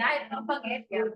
I don't forget you.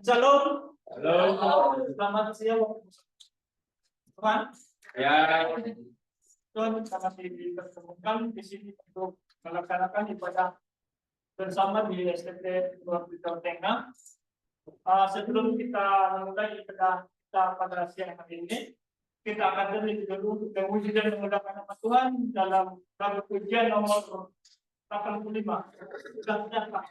Shalom. Halo. Selamat siang, teman. Ya. Tuhan sangat dipertemukan di sini untuk melaksanakan ibadah bersama di STT Luar Bidang Tengah. Sebelum kita mulai ibadah kita pada siang hari ini, kita akan terlebih dahulu memuji dan memuliakan nama Tuhan dalam lagu pujian nomor 85. Sudah Pak.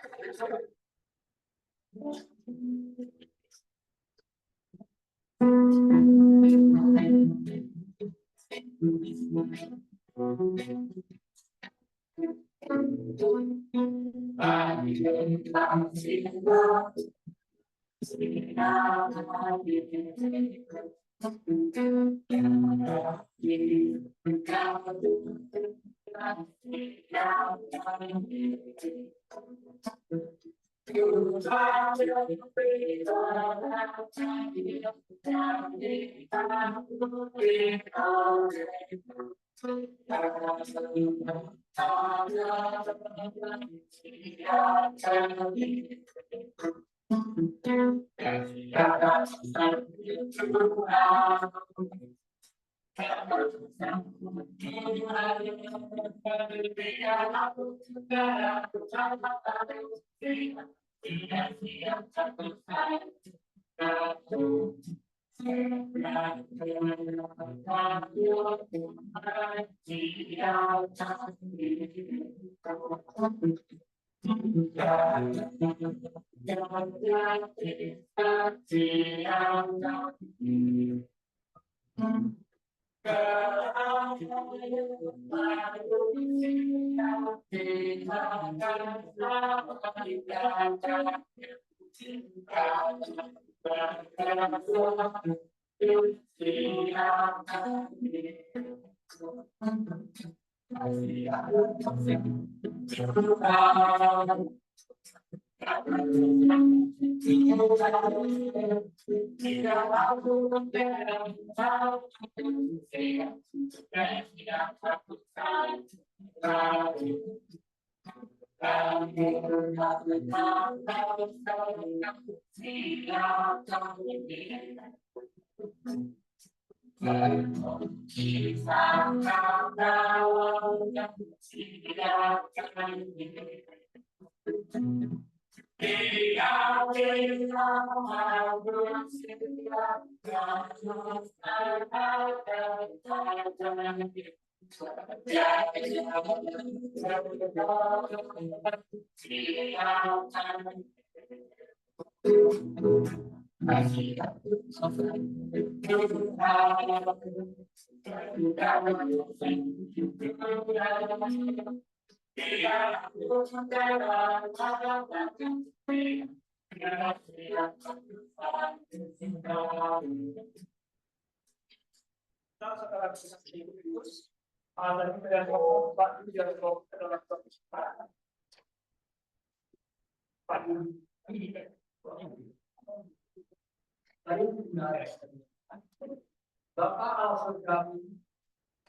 Bapak Alfred kami,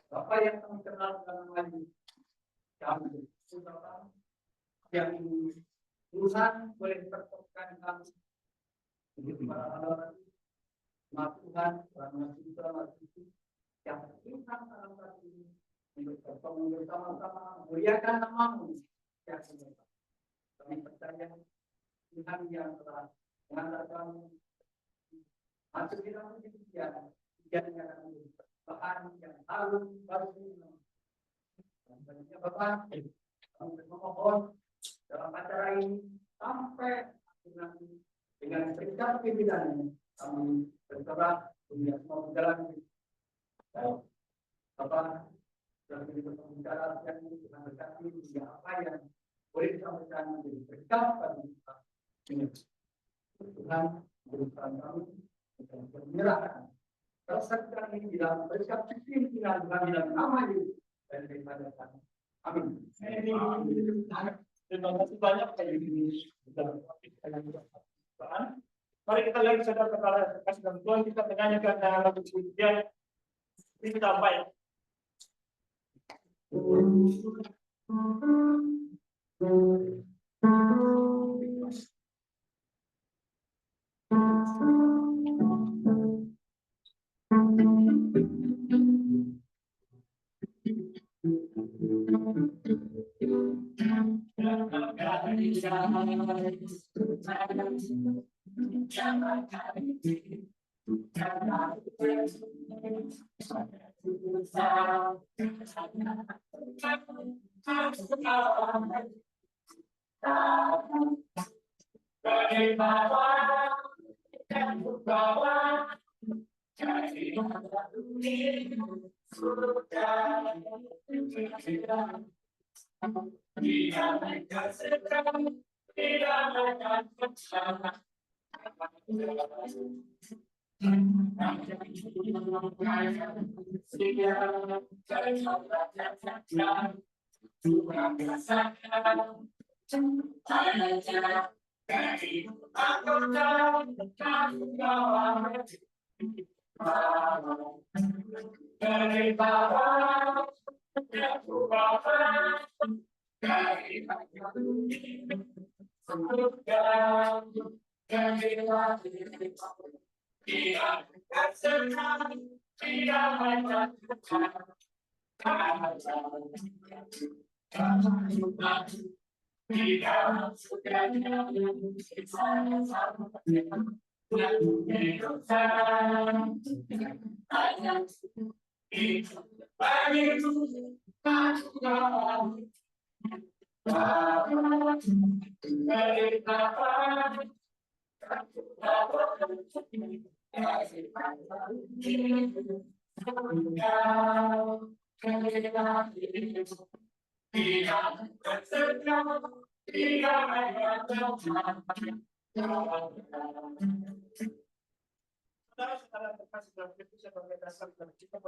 Bapak yang kami kenal dengan kami, Bapak yang urusan boleh dipertemukan kami, para Tuhan, para yang Tuhan dalam hati ini bertemu bersama-sama muliakan namamu yang sebenarnya. Kami percaya Tuhan yang telah mengantar kami masuk di dalam kehidupan yang akan bahan yang halus baru ini. Selanjutnya Bapak, kami memohon dalam acara ini sampai dengan sikap pimpinannya kami berserah dunia semua berjalan. Bapak, dalam bicara yang dengan berkati apa yang boleh disampaikan menjadi berkat bagi kita. Tuhan berusaha kami dan menyerahkan terserah ini di dalam berkat pimpinan Tuhan di dalam nama Yesus dan daripada kami. Amin. Terima kasih banyak dari ini. Mari kita lagi sadar kepada kasih dan Tuhan kita menyanyikan lagu pujian ini sampai. Saudara-saudara terkasih dalam Kristus yang kita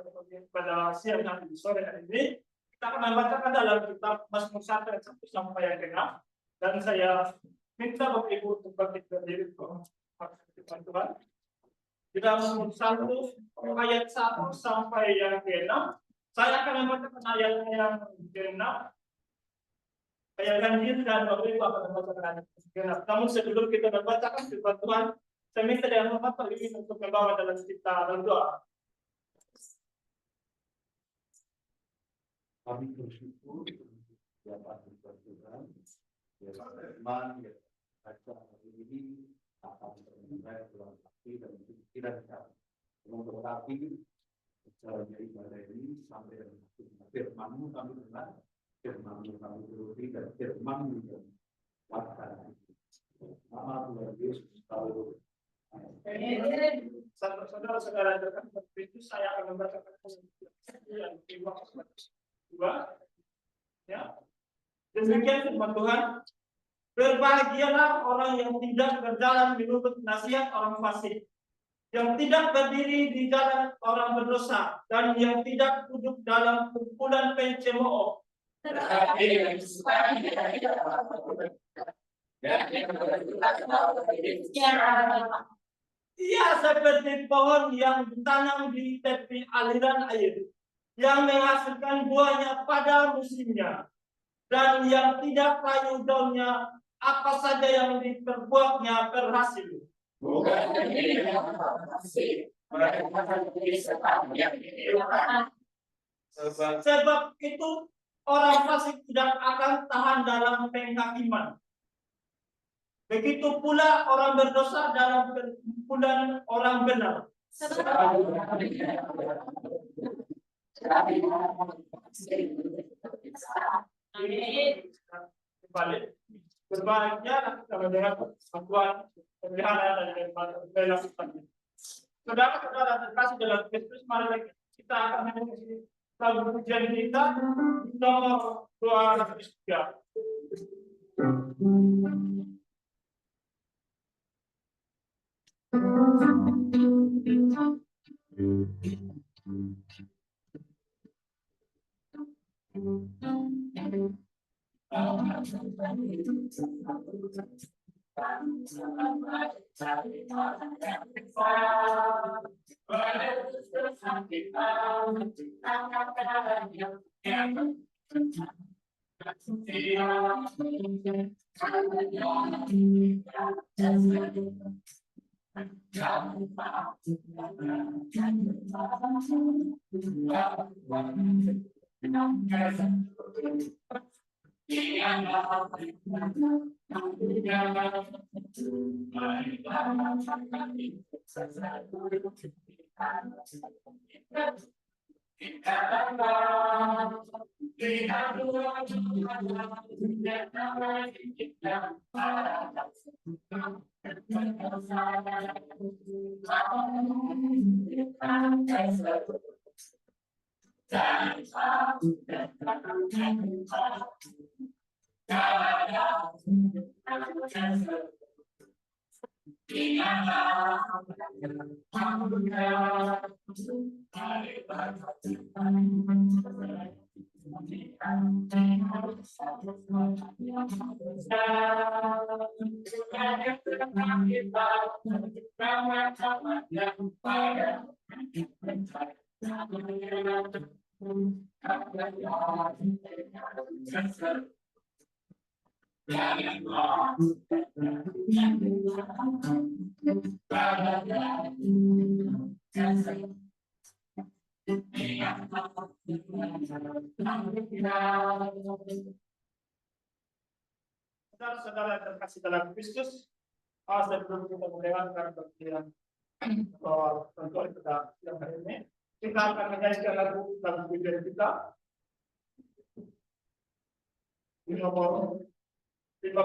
pada siang hari sore hari ini, Kita akan membacakan dalam kitab Mazmur 1 ayat 1 sampai yang 6. Dan saya minta Bapak Ibu untuk bangkit berdiri untuk Tuhan. Di dalam Mazmur 1 ayat 1 sampai yang 6. Saya akan membacakan ayat yang 6. Ayat ganjil dan Bapak Ibu akan membacakan ayat 6. Namun sebelum kita membacakan firman Tuhan, saya minta dengan hormat Pak Ibu untuk membawa dalam kita berdoa. Kami bersyukur dapat bertuhan firman yang baca hari ini akan terlibat dalam hati dan pikiran kami. Memberkati jalannya ibadah ini sampai dengan firman-Mu kami dengar, firman-Mu kami turuti dan firman-Mu yang laksanakan. Nama Tuhan Yesus tahu. Saudara-saudara terkasih itu saya akan membacakan yang kedua, ya. Demikian firman Tuhan. Berbahagialah orang yang tidak berjalan menurut nasihat orang fasik, yang tidak berdiri di jalan orang berdosa, dan yang tidak duduk dalam kumpulan pencemooh. Ia seperti pohon yang ditanam di tepi aliran air, yang menghasilkan buahnya pada musimnya, dan yang tidak layu daunnya, apa saja yang diperbuatnya berhasil. Sebab itu orang fasik tidak akan tahan dalam penghakiman. Begitu pula orang berdosa dalam perkumpulan orang benar. Kembali berbahagia kita mendengar persatuan pemeliharaan dan pemeliharaan. Saudara-saudara terkasih dalam Kristus, mari kita akan menyanyi lagu pujian kita nomor 203. Saudara-saudara terkasih dalam Kristus, sebelum kita mendengarkan bagian tentuan kita yang hari ini, kita akan menyanyikan lagu pujian kita di nomor 15.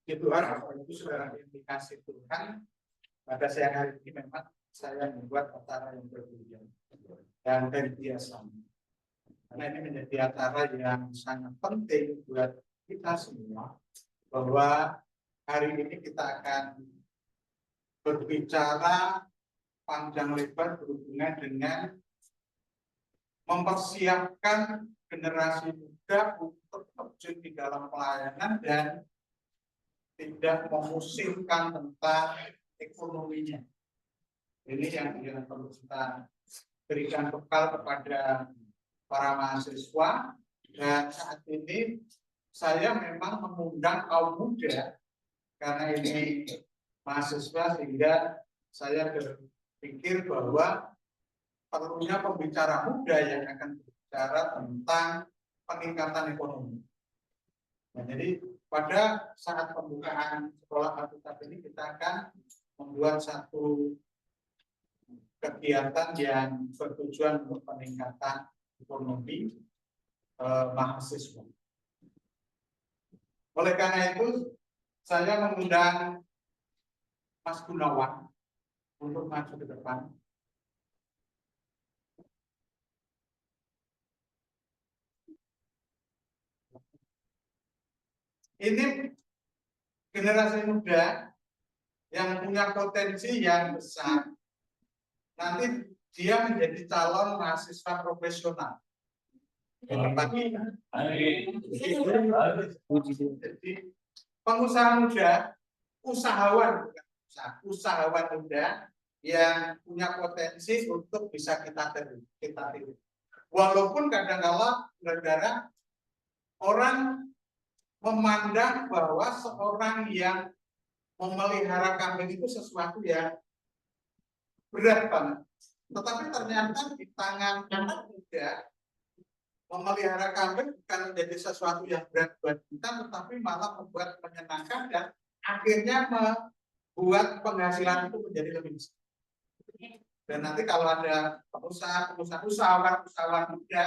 Tuhan, itu saudara indikasi Tuhan. Pada siang hari ini memang saya membuat acara yang berbeda dan biasa. Karena ini menjadi acara yang sangat penting buat kita semua, bahwa hari ini kita akan berbicara panjang lebar berhubungan dengan mempersiapkan generasi muda untuk terjun di dalam pelayanan dan tidak memusingkan tentang ekonominya. Ini yang perlu kita berikan bekal kepada para mahasiswa. Dan saat ini saya memang mengundang kaum muda karena ini mahasiswa, sehingga saya berpikir bahwa perlunya pembicara muda yang akan berbicara tentang peningkatan ekonomi. Nah, jadi pada saat pembukaan sekolah Alkitab ini kita akan membuat satu kegiatan yang bertujuan untuk peningkatan ekonomi mahasiswa. Oleh karena itu, saya mengundang Mas Gunawan untuk maju ke depan. Ini generasi muda yang punya potensi yang besar. Nanti dia menjadi calon mahasiswa profesional. Jadi pengusaha muda, usahawan, usahawan muda yang punya potensi untuk bisa kita tiru. Walaupun kadang-kala saudara orang memandang bahwa seorang yang memelihara kambing itu sesuatu yang berat banget. Tetapi ternyata di tangan anak muda memelihara kambing bukan menjadi sesuatu yang berat buat kita, tetapi malah membuat menyenangkan dan akhirnya membuat penghasilan itu menjadi lebih besar. Dan nanti kalau ada usahawan muda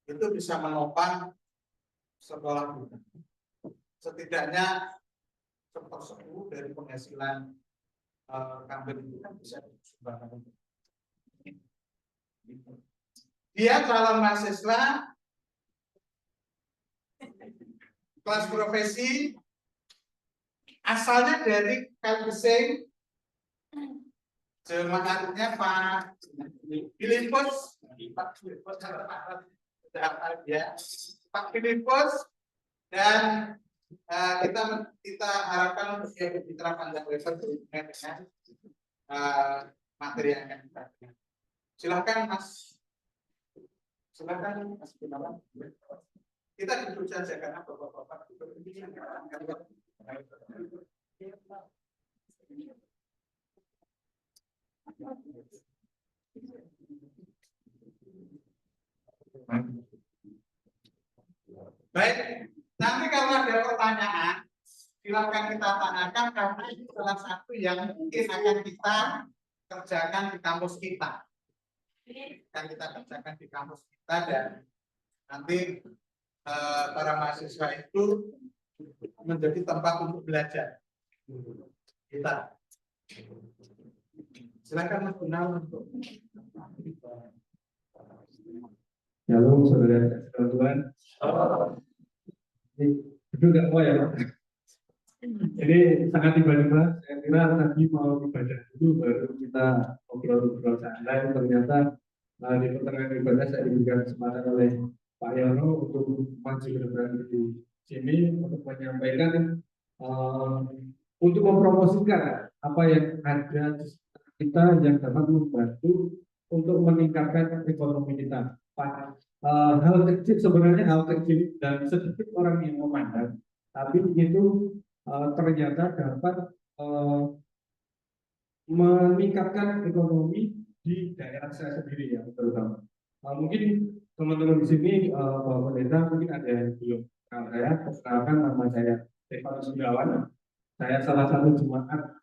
itu bisa menopang sekolah muda. Setidaknya 1/10 dari penghasilan kambing itu kan bisa disumbangkan. Dia calon mahasiswa kelas profesi asalnya dari Kalbesing, jemaatnya Pak Filipus, Pak Filipus, dan kita harapkan untuk dia berbicara panjang lebar dengan materi yang akan kita berikan. Silakan Mas. Silakan Mas Gunawan. Kita duduk saja karena bapak-bapak baik, nanti kalau ada pertanyaan silakan kita tanyakan karena ini salah satu yang mungkin akan kita kerjakan di kampus kita. Dan nanti para mahasiswa itu menjadi tempat untuk belajar kita. Silakan Mas Gunawan untuk. Halo saudara-saudara Tuhan. Itu nggak mau ya Pak? Ini sangat tiba-tiba. Saya kira tadi mau ibadah dulu baru kita ngobrol-ngobrol santai. Ternyata di pertengahan ibadah saya diberikan kesempatan oleh Pak Yono untuk maju berada di sini untuk menyampaikan untuk mempromosikan apa yang ada di sekitar kita yang dapat membantu untuk meningkatkan ekonomi kita. Hal kecil sebenarnya hal kecil dan sedikit orang yang memandang, tapi itu ternyata dapat meningkatkan ekonomi di daerah saya sendiri ya terutama. Mungkin teman-teman di sini Bapak Pendeta mungkin ada yang belum kenal saya. Perkenalkan nama saya Stefanus Gunawan. Saya salah satu jemaat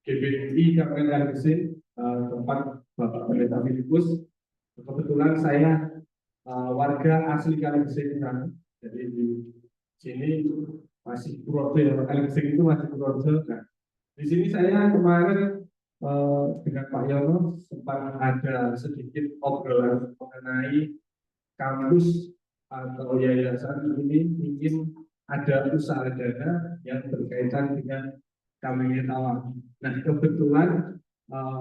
GBI Kabupaten Kalbesing, tempat Bapak Pendeta Filipus. Kebetulan saya warga asli Kalbesing sana. Jadi di sini masih Purworejo, Kalbesing itu masih Purworejo. Nah, di sini saya kemarin dengan Pak Yono sempat ada sedikit obrolan mengenai kampus atau yayasan ini ingin ada usaha dana yang berkaitan dengan kambing etawa. Nah, kebetulan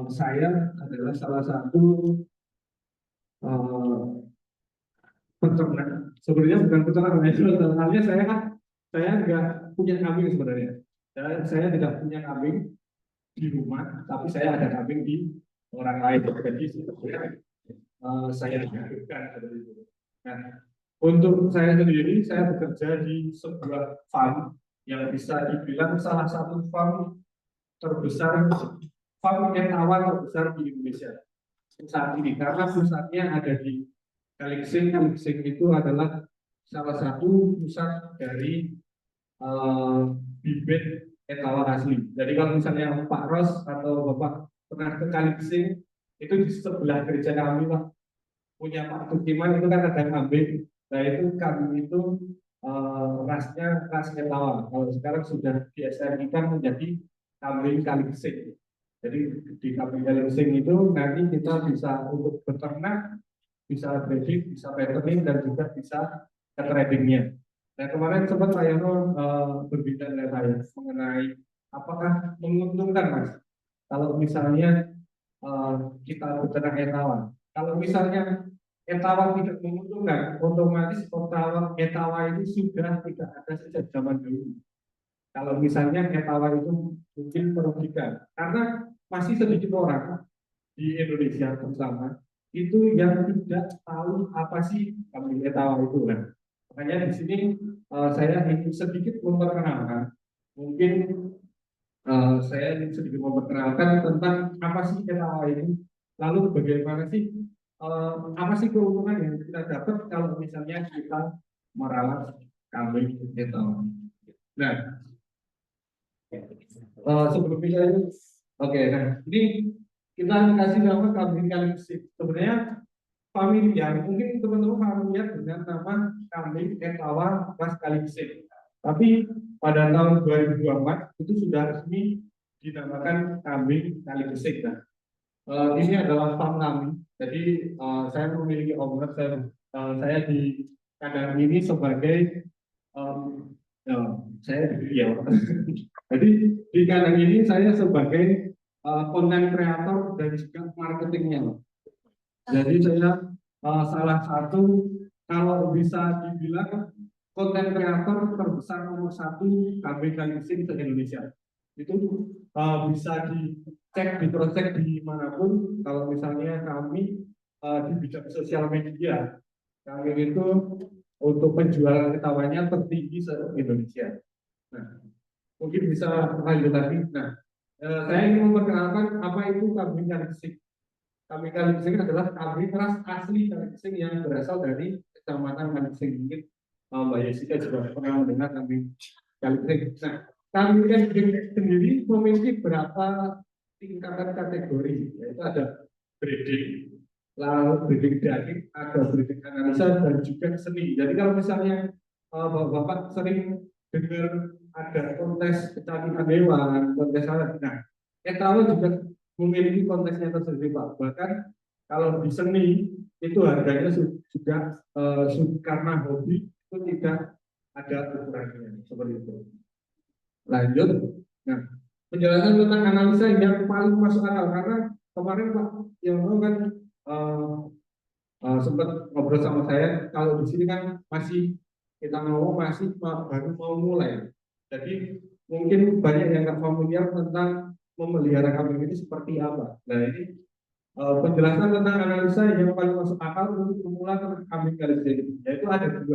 saya adalah salah satu peternak. Sebenarnya bukan peternak, sebenarnya saya nggak punya kambing sebenarnya. Saya tidak punya kambing di rumah, tapi saya ada kambing di orang lain. Jadi saya dihadirkan seperti itu. Nah, untuk saya sendiri, saya bekerja di sebuah farm yang bisa dibilang salah satu farm terbesar, farm etawa terbesar di Indonesia saat ini. Karena pusatnya ada di Kalbesing. Kalbesing itu adalah salah satu pusat dari bibit etawa asli. Jadi kalau misalnya Pak Ros atau Bapak pernah ke Kalbesing, itu di sebelah gereja kami Pak, punya Pak Tukiman itu kan ada kambing. Nah itu kambing itu rasnya ras etawa. Kalau sekarang sudah di-SMI-kan menjadi kambing Kalbesing. Jadi di kambing Kalbesing itu nanti kita bisa untuk beternak, bisa breeding, bisa fattening, dan juga bisa tradingnya. Nah kemarin sempat Pak Yono berbicara dengan saya mengenai apakah menguntungkan Mas kalau misalnya kita beternak etawa. Kalau misalnya etawa tidak menguntungkan, otomatis etawa itu sudah tidak ada sejak zaman dulu. Kalau misalnya etawa itu mungkin merugikan, karena masih sedikit orang di Indonesia terutama itu yang tidak tahu apa sih kambing etawa itu kan. Makanya di sini saya ingin sedikit memperkenalkan, mungkin saya ingin sedikit memperkenalkan tentang apa sih etawa ini, lalu bagaimana sih apa sih keuntungan yang kita dapat kalau misalnya kita merawat kambing etawa. Nah, sebelum kita itu, oke, nah ini kita kasih nama kambing kalipsik. Sebenarnya familiar, mungkin teman-teman familiar dengan nama kambing etawa ras kalipsik. Tapi pada tahun 2024 itu sudah resmi dinamakan kambing kalipsik. Nah, ini adalah farm kami. Jadi saya memiliki owner, saya di kandang ini sebagai saya ya. Jadi di kandang ini saya sebagai konten kreator dan juga marketingnya. Jadi saya salah satu kalau bisa dibilang konten kreator terbesar nomor 1 kambing kalipsik di Indonesia. Itu bisa dicek, di-cross-check dimanapun. Kalau misalnya kami di bidang sosial media, kami itu untuk penjualan ketawanya tertinggi se-Indonesia. Nah, mungkin bisa lanjut lagi. Nah, saya ingin memperkenalkan apa itu kambing kalipsik. Kambing kalipsik adalah kambing ras asli kalipsik yang berasal dari Kecamatan Kalipsik. Mungkin Mbak Jessica juga pernah mendengar kambing kalipsik. Nah, kambing kalipsik sendiri memiliki berapa tingkatan kategori, yaitu ada breeding, lalu breeding daging, ada breeding analisa, dan juga seni. Jadi kalau misalnya Bapak sering dengar ada kontes kecantikan hewan, kontes alat, nah etawa juga memiliki kontesnya tersendiri Pak. Bahkan kalau di seni itu harganya sudah karena hobi itu tidak ada ukurannya seperti itu. Lanjut. Nah, penjelasan tentang analisa yang paling masuk akal karena kemarin Pak Yono kan sempat ngobrol sama saya, kalau di sini kan masih kita masih baru mau mulai. Jadi mungkin banyak yang nggak familiar tentang memelihara kambing ini seperti apa. Nah ini penjelasan tentang analisa yang paling masuk akal untuk pemula kambing kalipsik, yaitu ada 2.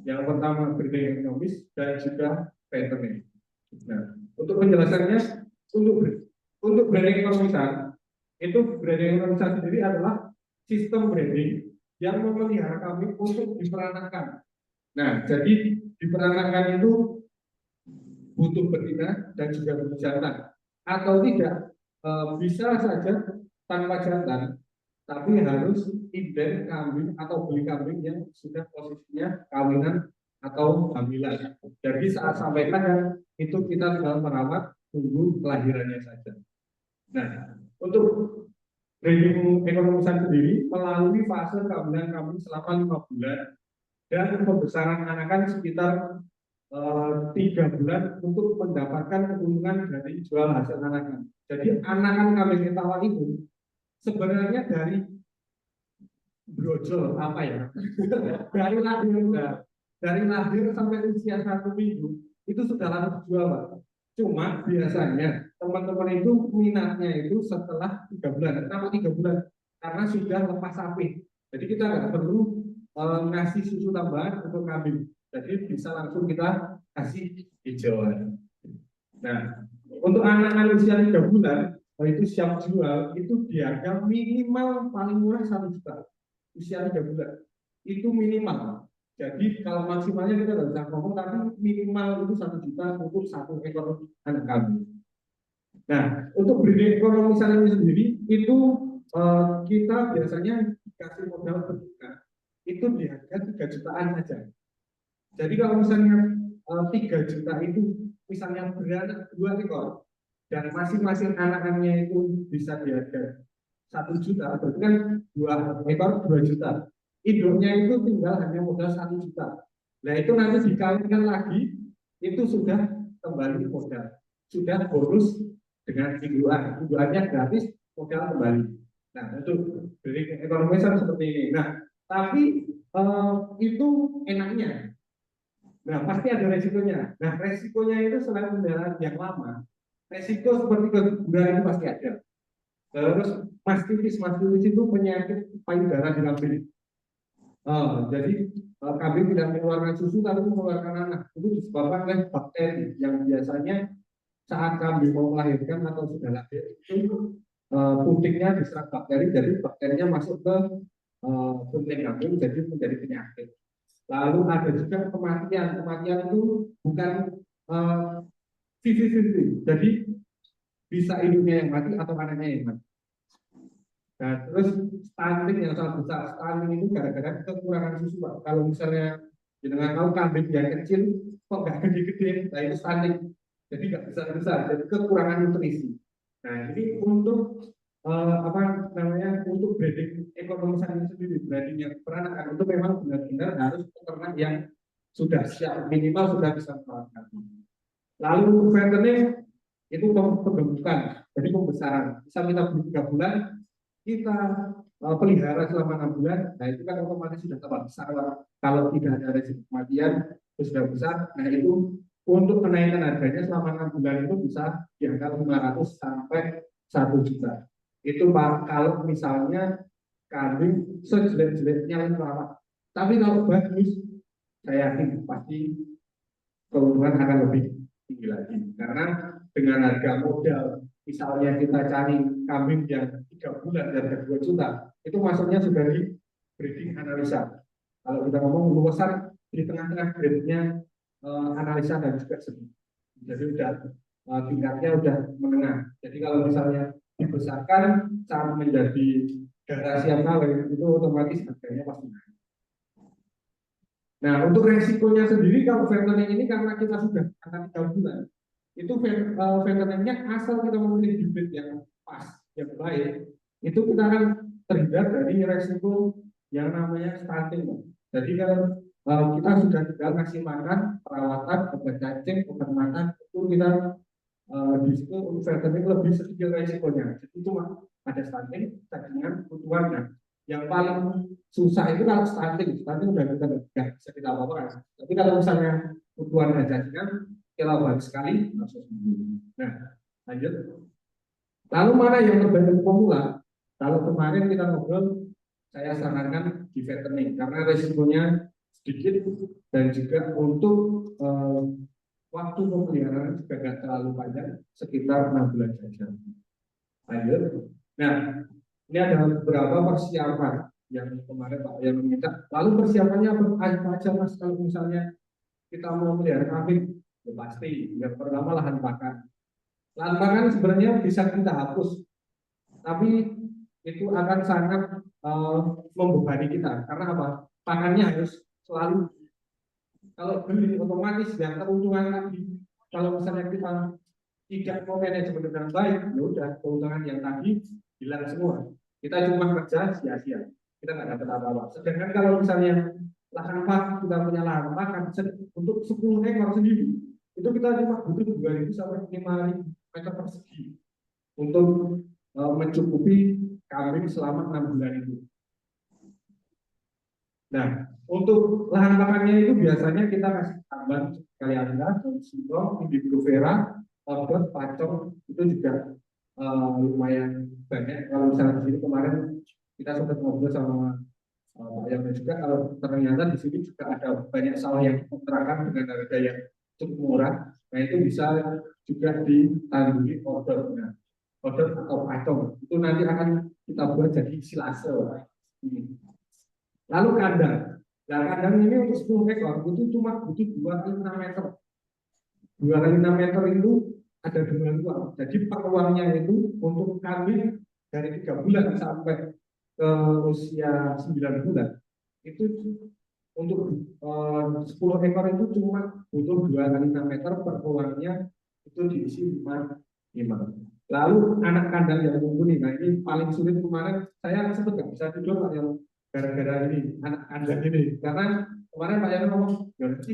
Yang pertama breeding ekonomis dan juga veterinary. Nah, untuk penjelasannya, untuk breeding ekonomisan, itu breeding ekonomisan sendiri adalah sistem breeding yang memelihara kambing untuk diperanakan. Nah, jadi diperanakan itu butuh betina dan juga jantan, atau tidak bisa saja tanpa jantan, tapi harus inden kambing atau beli kambing yang sudah posisinya kawinan atau hamilan. Jadi saat sampai kandang itu kita tinggal merawat, tunggu kelahirannya saja. Nah, untuk breeding ekonomisan sendiri melalui fase kawinan kambing selama 5 bulan dan pembesaran anakan sekitar 3 bulan untuk mendapatkan keuntungan dari jual hasil anakan. Jadi anakan kambing etawa itu sebenarnya dari brojol apa ya? dari lahir sampai usia 1 minggu itu sudah laku dijual Pak. Cuma biasanya teman-teman itu minatnya itu setelah 3 bulan. Kenapa 3 bulan? Karena sudah lepas sapi. Jadi kita nggak perlu ngasih susu tambahan untuk kambing. Jadi bisa langsung kita kasih hijauan. Nah, untuk anak usia 3 bulan itu siap jual, itu diharga minimal paling murah 1 juta. Usia 3 bulan itu minimal. Jadi kalau maksimalnya kita nggak bisa ngomong, tapi minimal itu 1 juta untuk 1 ekor anak kambing. Nah, untuk breeding ekonomi ini sendiri itu kita biasanya dikasih modal betina itu di harga 3 jutaan saja. Jadi kalau misalnya 3 juta itu misalnya beranak 2 ekor dan masing-masing anakannya itu bisa di harga 1 juta, berarti kan 2 ekor 2 juta. Induknya itu tinggal hanya modal 1 juta. Nah itu nanti dikalikan lagi itu sudah kembali modal, sudah bonus dengan indukan, indukannya gratis, modal kembali. Nah itu dari ekonomi seperti ini. Nah tapi itu enaknya. Nah, pasti ada resikonya. Nah, resikonya itu selain pemeliharaan yang lama, resiko seperti keguguran itu pasti ada. Terus mastitis itu penyakit payudara di kambing. Jadi kambing tidak mengeluarkan susu tapi mengeluarkan anak. Itu disebabkan oleh bakteri yang biasanya saat kambing mau melahirkan atau sudah lahir itu putingnya diserang bakteri, jadi bakterinya masuk ke puting kambing, jadi menjadi penyakit. Lalu ada juga kematian itu bukan 50-50, jadi bisa induknya yang mati atau anaknya yang mati. Nah, terus stunting yang sangat besar, stunting itu gara-gara kekurangan susu, Pak. Kalau misalnya dengan tahu kambing yang kecil kok nggak gede-gede, nah itu stunting, jadi nggak besar-besar, jadi kekurangan nutrisi. Nah, ini untuk apa namanya, untuk breeding ekonomi sendiri, breeding yang peranakan itu memang benar-benar harus peternak yang sudah siap, minimal sudah bisa merawatkan. Lalu fattening itu pembentukan, jadi pembesaran. Bisa kita beli 3 bulan, kita pelihara selama 6 bulan, nah itu kan otomatis sudah tambah besar. Kalau tidak ada resiko kematian, itu sudah besar. Nah itu untuk kenaikan harganya selama 6 bulan itu bisa di angka 500 sampai 1 juta. Itu Pak, kalau misalnya kambing sejelek-jeleknya merawat. Tapi kalau bagus, saya yakin pasti keuntungan akan lebih tinggi lagi. Karena dengan harga modal, misalnya kita cari kambing yang 3 bulan dan harga 2 juta, itu masuknya sudah di breeding analisa. Kalau kita ngomong luasan di tengah-tengah grade-nya analisa dan juga seni. Jadi udah tingkatnya udah menengah. Jadi kalau misalnya dibesarkan sampai menjadi garasi yang kawin, itu otomatis harganya pasti naik. Nah, untuk resikonya sendiri kalau fattening ini karena kita sudah angka 3 bulan, itu fatteningnya asal kita memilih bibit yang pas, yang baik, itu kita akan terhindar dari resiko yang namanya stunting. Jadi kalau kita sudah tinggal ngasih makan, perawatan, obat cacing, obat makan, itu kita di situ untuk fattening lebih sedikit resikonya. Jadi cuma ada stunting, cacingan, kutuan. Nah, yang paling susah itu kalau stunting udah kita nggak bisa kita apa-apa. Tapi kalau misalnya kutuan dan cacingan, kita balik sekali langsung sembuh. Nah, lanjut. Lalu mana yang terbaik untuk pemula? Kalau kemarin kita ngobrol, saya sarankan di fattening karena resikonya sedikit dan juga untuk waktu pemeliharaan juga tidak terlalu panjang, sekitar 6 bulan saja. Lanjut. Nah, ini ada beberapa persiapan yang kemarin Pak yang meminta. Lalu persiapannya apa aja Mas? Kalau misalnya kita mau melihara kambing, ya pasti yang pertama lahan pakan. Lahan pakan sebenarnya bisa kita hapus, tapi itu akan sangat membebani kita. Karena apa? Pakannya harus selalu, kalau beli otomatis yang keuntungan tadi, kalau misalnya kita tidak mau manajemen dengan baik, ya udah keuntungan yang tadi hilang semua. Kita cuma kerja sia-sia, kita nggak dapat apa-apa. Sedangkan kalau misalnya lahan pakan, kita punya lahan pakan untuk 10 ekor sendiri, itu kita cuma butuh 2.000 sampai 5.000 meter persegi untuk mencukupi kambing selama 6 bulan itu. Nah, untuk lahan pakannya itu biasanya kita kasih tambahan kalianda, singkong, indifluvera, odot, pacong, itu juga lumayan banyak. Kalau misalnya di sini kemarin kita sempat ngobrol sama Pak Yang juga, kalau ternyata di sini juga ada banyak sawah yang dikontrakkan dengan harga yang cukup murah. Nah itu bisa juga ditandingi odot, odot atau pacong. Itu nanti akan kita buat jadi silase. Lalu kandang. Nah kandang ini untuk 10 ekor itu cuma butuh 2 kali 6 meter. 2 kali 6 meter itu ada 2 ruang. Jadi peluangnya itu untuk kambing dari 3 bulan sampai ke usia 9 bulan itu untuk 10 ekor itu cuma butuh 2 kali 6 meter, peluangnya itu diisi 5. Lalu anak kandang yang mumpuni, nah ini paling sulit kemarin saya sempat nggak bisa tidur Pak yang gara-gara ini anak kandang ini, karena kemarin Pak Yang ngomong berarti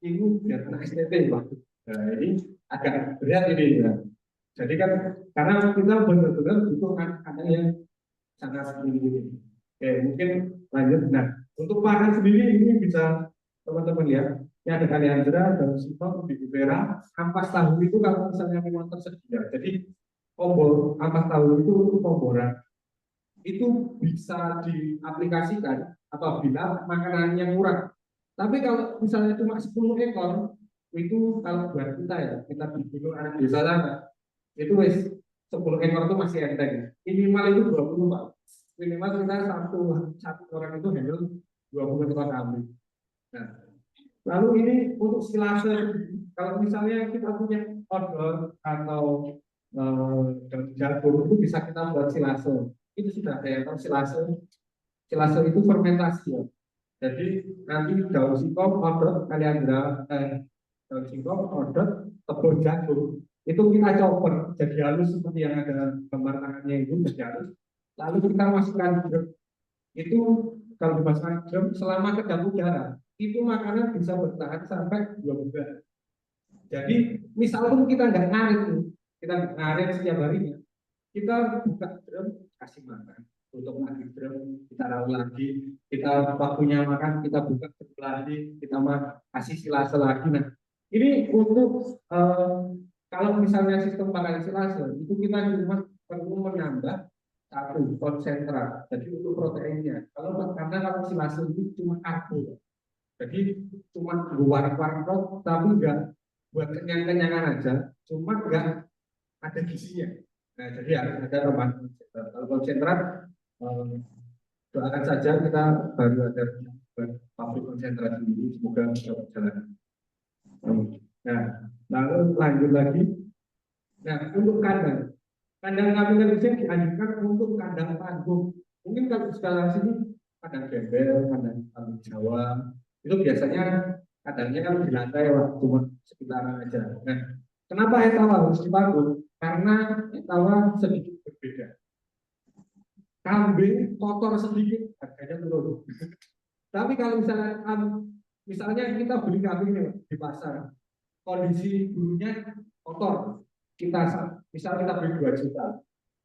ini biar anak STT Pak. Nah ini agak berat ini ya. Jadi kan karena kita benar-benar butuh anak kandang yang sangat tinggi. Oke, mungkin lanjut. Nah, untuk pakan sendiri ini bisa teman-teman ya. ini ada kaliandra, daun singkong, bibit merah, ampas tahu itu kalau misalnya memang tersedia. Jadi kompor ampas tahu itu untuk komboran itu bisa diaplikasikan apabila makanannya murah. Tapi kalau misalnya cuma 10 ekor itu kalau buat kita ya, kita di gunung anak desa sana itu wis 10 ekor itu masih enteng. Minimal itu 20 Pak. Minimal kita satu orang itu handle 20 ekor kambing. Nah, lalu ini untuk silase, kalau misalnya kita punya odol atau daun jagung itu bisa kita buat silase. Itu sudah ada yang tahu silase. Silase itu fermentasi ya. Jadi nanti daun singkong, odol, kaliandra, daun singkong, odol, tepung jagung itu kita chopper jadi halus seperti yang ada gambar tangannya itu jadi halus. Lalu kita masukkan drum. Itu kalau dimasukkan drum selama kedap udara itu makanan bisa bertahan sampai 2 bulan. Jadi misalnya kita nggak ngarit nih, kita nggak ngarit setiap harinya, kita buka drum kasih makan, tutup lagi drum, kita taruh lagi, kita waktunya makan kita buka drum lagi, kita kasih silase lagi. Nah ini untuk kalau misalnya sistem pakai silase itu kita cuma perlu menambah satu konsentrat, jadi untuk proteinnya. Karena kalau silase itu cuma karbo, jadi cuma warna-warna tapi enggak buat kenyang-kenyangan aja, cuma enggak ada gizinya. Nah jadi harus ada tambahan konsentrat. Kalau konsentrat doakan saja kita baru ada pabrik konsentrat ini, semoga bisa berjalan. Nah, lalu lanjut lagi. Nah, untuk kandang kambing dan kucing dianjurkan untuk kandang panggung. Mungkin kalau di sebelah sini kandang gembel, kandang kambing Jawa, itu biasanya kandangnya kan di lantai cuma sekitaran aja. Nah, kenapa etawa harus di panggung? Karena etawa sedikit berbeda. Kambing kotor sedikit, harganya turun. Tapi kalau misalnya kita beli kambing di pasar, kondisi bulunya kotor, misal kita beli 2 juta,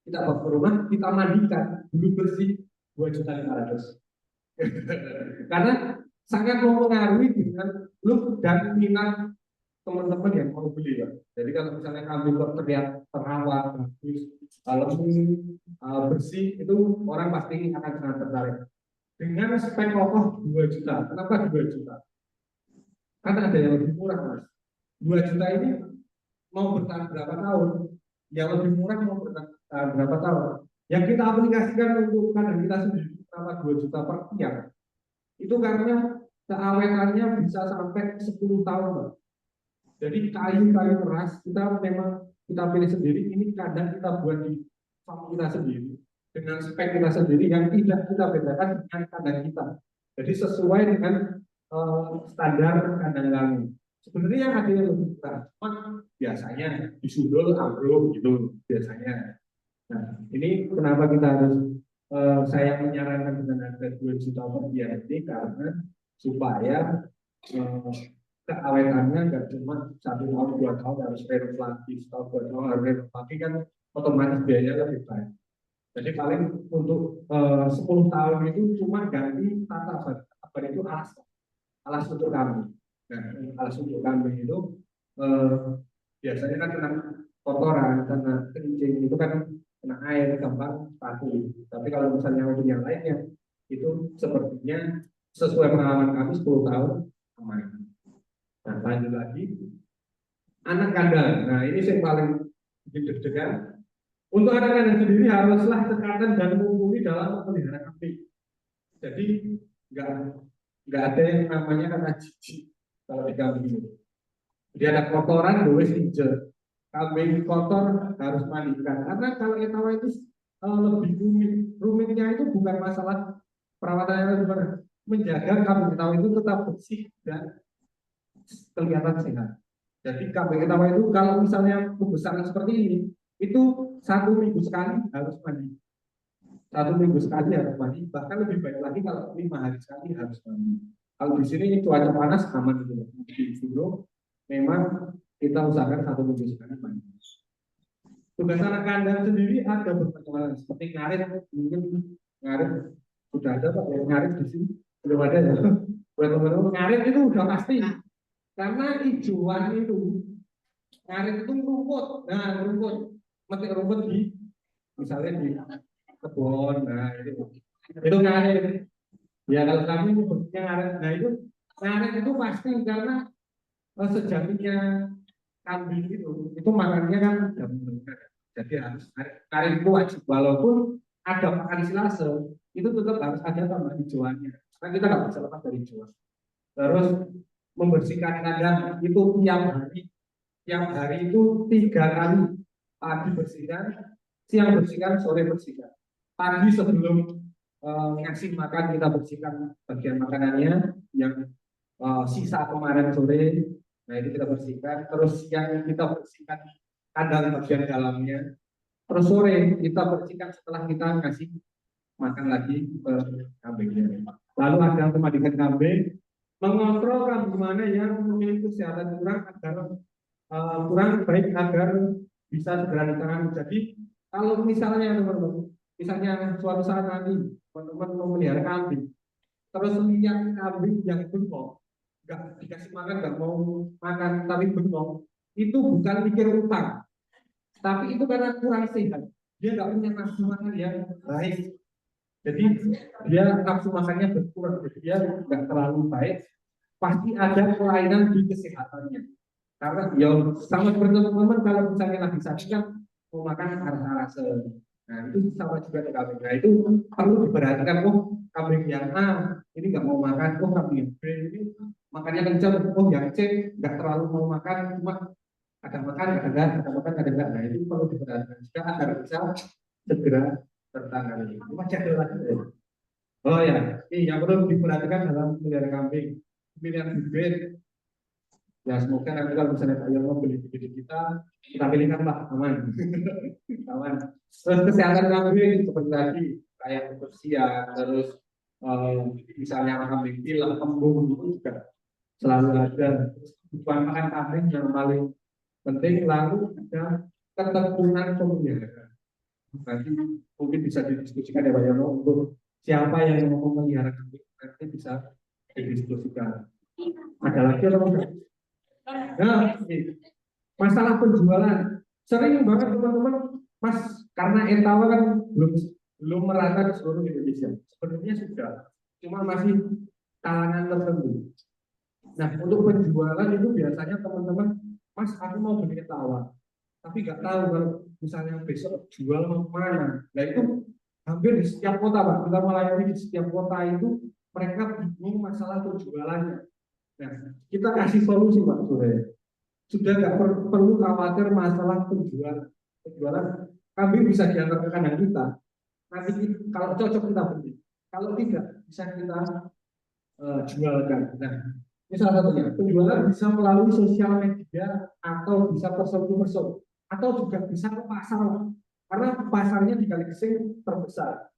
kita bawa ke rumah, kita mandikan, bulu bersih 2.500.000. Karena sangat mempengaruhi dengan look dan minat teman-teman yang mau beli, Pak. Jadi kalau misalnya kambing terlihat terawat, bagus, lembut, bersih, itu orang pasti akan sangat tertarik. Dengan spek kokoh 2 juta. Kenapa 2 juta? Karena ada yang lebih murah, Mas. 2 juta ini mau bertahan berapa tahun? Yang lebih murah mau bertahan berapa tahun? Yang kita aplikasikan untuk kandang kita sendiri sama 2 juta per tiang. Itu karena keawetannya bisa sampai 10 tahun, Pak. Jadi kayu-kayu keras kita memang kita pilih sendiri. Ini kandang kita buat di farm kita sendiri dengan spek kita sendiri yang tidak kita bedakan dengan kandang kita. Jadi sesuai dengan standar kandang kami. Sebenarnya ada yang lebih murah, cuma biasanya disundul ambruk gitu biasanya. Nah, ini kenapa kita harus saya menyarankan dengan harga 2 juta per tiang ini karena supaya keawetannya nggak cuma 1 tahun 2 tahun harus renov lagi, setahun 2 tahun harus renov lagi, kan otomatis biayanya lebih baik. Jadi paling untuk 10 tahun itu cuma ganti tata ban itu alas untuk kami. Nah, alas untuk kambing itu biasanya kan kena kotoran, kena kencing, itu kan kena air gampang patuh. Tapi kalau misalnya untuk yang lainnya itu sepertinya sesuai pengalaman kami 10 tahun aman. Nah, lanjut lagi anak kandang. Nah, ini yang paling deg-degan. Untuk anak kandang sendiri haruslah cekatan dan mumpuni dalam memelihara kambing. Jadi nggak ada yang namanya kata jijik kalau di kambing itu. Jadi ada kotoran, boleh hijau. Kambing kotor harus mandikan. Karena kalau etawa itu lebih rumit. Rumitnya itu bukan masalah perawatannya, gimana, menjaga kambing etawa itu tetap bersih dan kelihatan sehat. Jadi kambing etawa itu kalau misalnya kebesaran seperti ini, itu 1 minggu sekali harus mandi. 1 minggu sekali harus mandi. Bahkan lebih baik lagi kalau 5 hari sekali harus mandi. Kalau di sini cuaca panas aman gitu. Di gunung memang kita usahakan 1 minggu sekali mandi. Tugas anak kandang sendiri ada berbagai hal seperti ngarit, mungkin ngarit sudah ada Pak yang ngarit di sini belum ada ya. Buat teman-teman ngarit itu udah pasti Karena hijauan itu, ngarit itu rumput. Nah, rumput, metik rumput di, misalnya di kebun. Nah, itu ngarit. Ya kalau kami menyebutnya ngarit. Nah, ngarit itu pasti karena sejatinya kambing itu makannya kan gabungan. Jadi harus ngarit itu wajib. Walaupun ada pakan silase, itu tetap harus ada tambah hijauannya. Karena kita nggak bisa lepas dari hijauan. Terus membersihkan kandang itu tiap hari itu 3 kali. Pagi bersihkan, siang bersihkan, sore bersihkan. Pagi sebelum ngasih makan kita bersihkan bagian makanannya yang sisa kemarin sore. Nah itu kita bersihkan. Terus siang kita bersihkan kandang bagian dalamnya. Terus sore kita bersihkan setelah kita ngasih makan lagi ke kambingnya. Lalu ada pemandikan kambing, mengontrol kambing mana yang memiliki kesehatan kurang baik agar bisa segera ditangani. Jadi kalau misalnya teman-teman, misalnya suatu saat nanti teman-teman mau melihara kambing, terus lihat kambing yang bengkok, nggak dikasih makan, nggak mau makan tapi bengkok, itu bukan mikir utang, tapi itu karena kurang sehat. Dia nggak punya nafsu makan yang baik. Jadi dia nafsu makannya berkurang, jadi dia nggak terlalu baik. Pasti ada kelainan di kesehatannya. Karena ya sama seperti teman-teman kalau misalnya lagi sakit kan mau makan rasa-rasa. Nah itu sama juga dengan kambing. Nah itu perlu diperhatikan. Oh kambing yang A ini nggak mau makan. Oh kambing yang B ini makannya kencang. Oh yang C nggak terlalu mau makan, cuma ada makan, ada makan, ada enggak. Nah itu perlu diperhatikan juga agar bisa segera tertangani. Oh ya, ini yang perlu diperhatikan dalam melihara kambing, pemilihan bibit. Ya semoga nanti kalau misalnya Pak Yono beli bibit kita pilihkan lah aman. Aman. Terus kesehatan kambing seperti tadi kayak kebersihan, terus misalnya kambing pilek, kembung itu juga selalu ada. Kebutuhan makan kambing yang paling penting, lalu ada ketekunan pemeliharaan. Nanti mungkin bisa didiskusikan ya Pak Yono untuk siapa yang mau memelihara kambing, nanti bisa didiskusikan. Ada lagi atau enggak? Nah, masalah penjualan sering banget teman-teman, Mas, karena entawa kan belum merata di seluruh Indonesia. Sebenarnya sudah, cuma masih kalangan tertentu. Nah, untuk penjualan itu biasanya teman-teman, Mas, aku mau beli entawa, tapi nggak tahu kalau misalnya besok jual mau mana. Nah itu hampir di setiap kota, Pak. Kita melayani di setiap kota itu mereka bingung masalah penjualannya. Nah, kita kasih solusi Pak sudah nggak perlu khawatir masalah penjualan kambing bisa diantar ke kandang kita. Nanti kalau cocok kita beli, kalau tidak bisa kita jualkan. Nah, ini salah satunya. Penjualan bisa melalui sosial media atau bisa person to person atau juga bisa ke pasar. Karena pasarnya di Kaligesing terbesar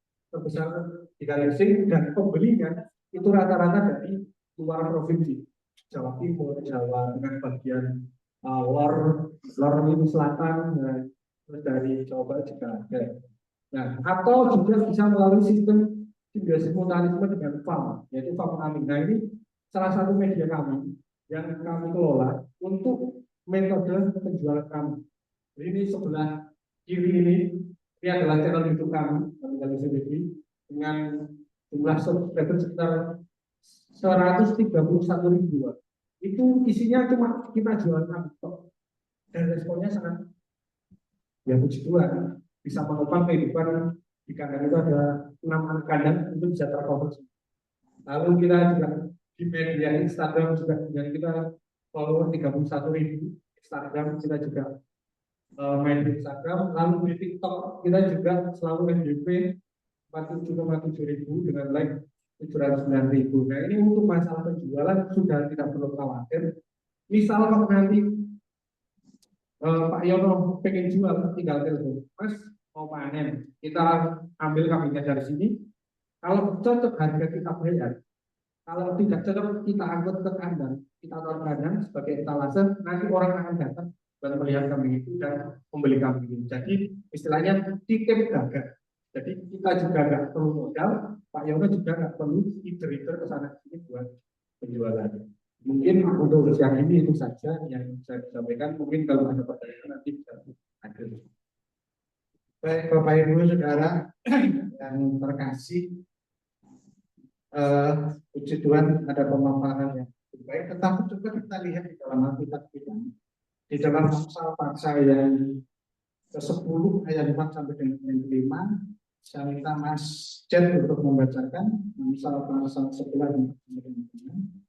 di Kaligesing dan pembelinya itu rata-rata dari luar provinsi, Jawa Timur, Jawa dengan bagian lor itu selatan, terus dari Jawa Barat juga ada. Nah, atau juga bisa melalui sistem simbiosis mutualisme dengan farm, yaitu farm kami. Nah, ini salah satu media kami yang kami kelola untuk metode penjualan kami. Jadi ini sebelah kiri ini adalah channel YouTube kami sendiri dengan jumlah subscriber sekitar 131.000. Itu isinya cuma kita jual kambing dan responnya sangat ya puji Tuhan, bisa menopang kehidupan di kandang itu ada 6 anak kandang itu bisa tercover. Lalu kita juga di media Instagram juga dengan kita follower 31.000 Instagram, kita juga main di Instagram. Lalu di TikTok kita juga selalu FYP 47,7.000 dengan like 709.000. Nah ini untuk masalah penjualan sudah tidak perlu khawatir. Misal kalau nanti Pak Yono pengen jual, tinggal telepon, Mas mau panen, kita ambil kambingnya dari sini. Kalau cocok harga kita bayar, kalau tidak cocok kita angkut ke kandang, kita taruh kandang sebagai etalase. Nanti orang akan datang dan melihat kambing itu dan membeli kambing itu. Jadi istilahnya titip dagang. Jadi kita juga nggak perlu modal, Pak Yono juga nggak perlu iter-iter ke sana sini buat penjualan. Mungkin untuk siang ini itu saja yang saya sampaikan. Mungkin kalau ada pertanyaan nanti bisa ada. Baik Bapak Ibu Saudara yang terkasih, puji Tuhan ada pemaparan yang baik. Tetapi juga kita lihat di dalam Alkitab kita, di dalam pasal yang ke-10 ayat 4 sampai dengan yang ke-5, saya minta Mas Jen untuk membacakan pasal 11 sampai dengan 5.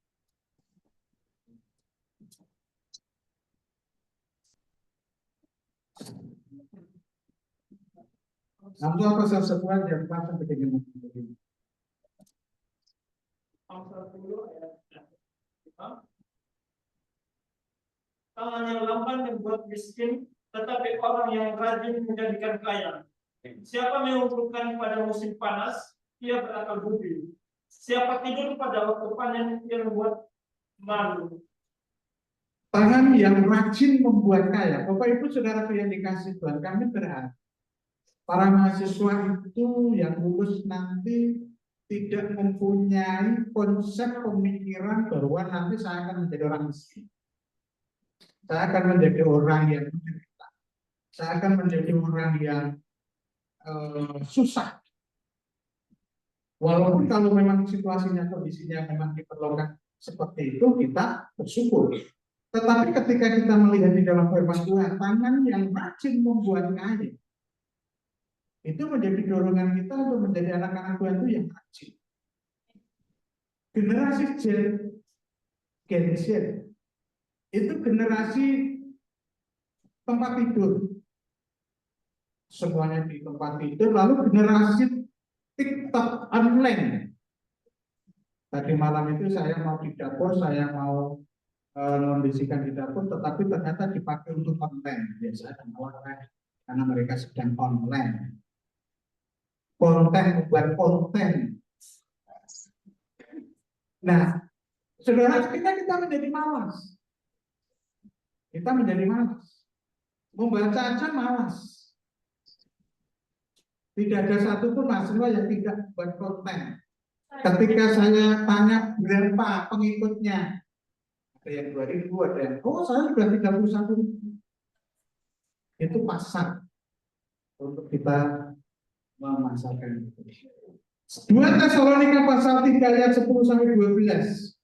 Amsal pasal 11 ayat 4 sampai dengan 5. Amsal 10 ayat 5. Tangan yang lamban membuat miskin, tetapi orang yang rajin menjadikan kaya. Siapa mengumpulkan pada musim panas, ia berakal budi. Siapa tidur pada waktu panen, ia membuat malu. Tangan yang rajin membuat kaya. Bapak Ibu Saudara yang dikasih Tuhan, kami berharap para mahasiswa itu yang lulus nanti tidak mempunyai konsep pemikiran bahwa nanti saya akan menjadi orang miskin. Saya akan menjadi orang yang menderita. Saya akan menjadi orang yang susah. Walaupun kalau memang situasinya, kondisinya memang diperlukan seperti itu, kita bersyukur. Tetapi ketika kita melihat di dalam firman Tuhan, tangan yang rajin membuat kaya, itu menjadi dorongan kita untuk menjadi anak-anak Tuhan itu yang rajin. Generasi Gen Z itu generasi tempat tidur. Semuanya di tempat tidur, lalu generasi TikTok online. Tadi malam itu saya mau di dapur, saya mau mengondisikan di dapur, tetapi ternyata dipakai untuk konten. Biasa karena mereka sedang online. Buat konten. Nah, saudara kita menjadi malas. Kita menjadi malas. Membaca aja malas. Tidak ada satupun mahasiswa yang tidak buat konten. Ketika saya tanya berapa pengikutnya, ada yang 2000, ada yang saya sudah 31.000. Itu pasar untuk kita memasarkan itu. 2 Tesalonika pasal 3 ayat 10 sampai 12.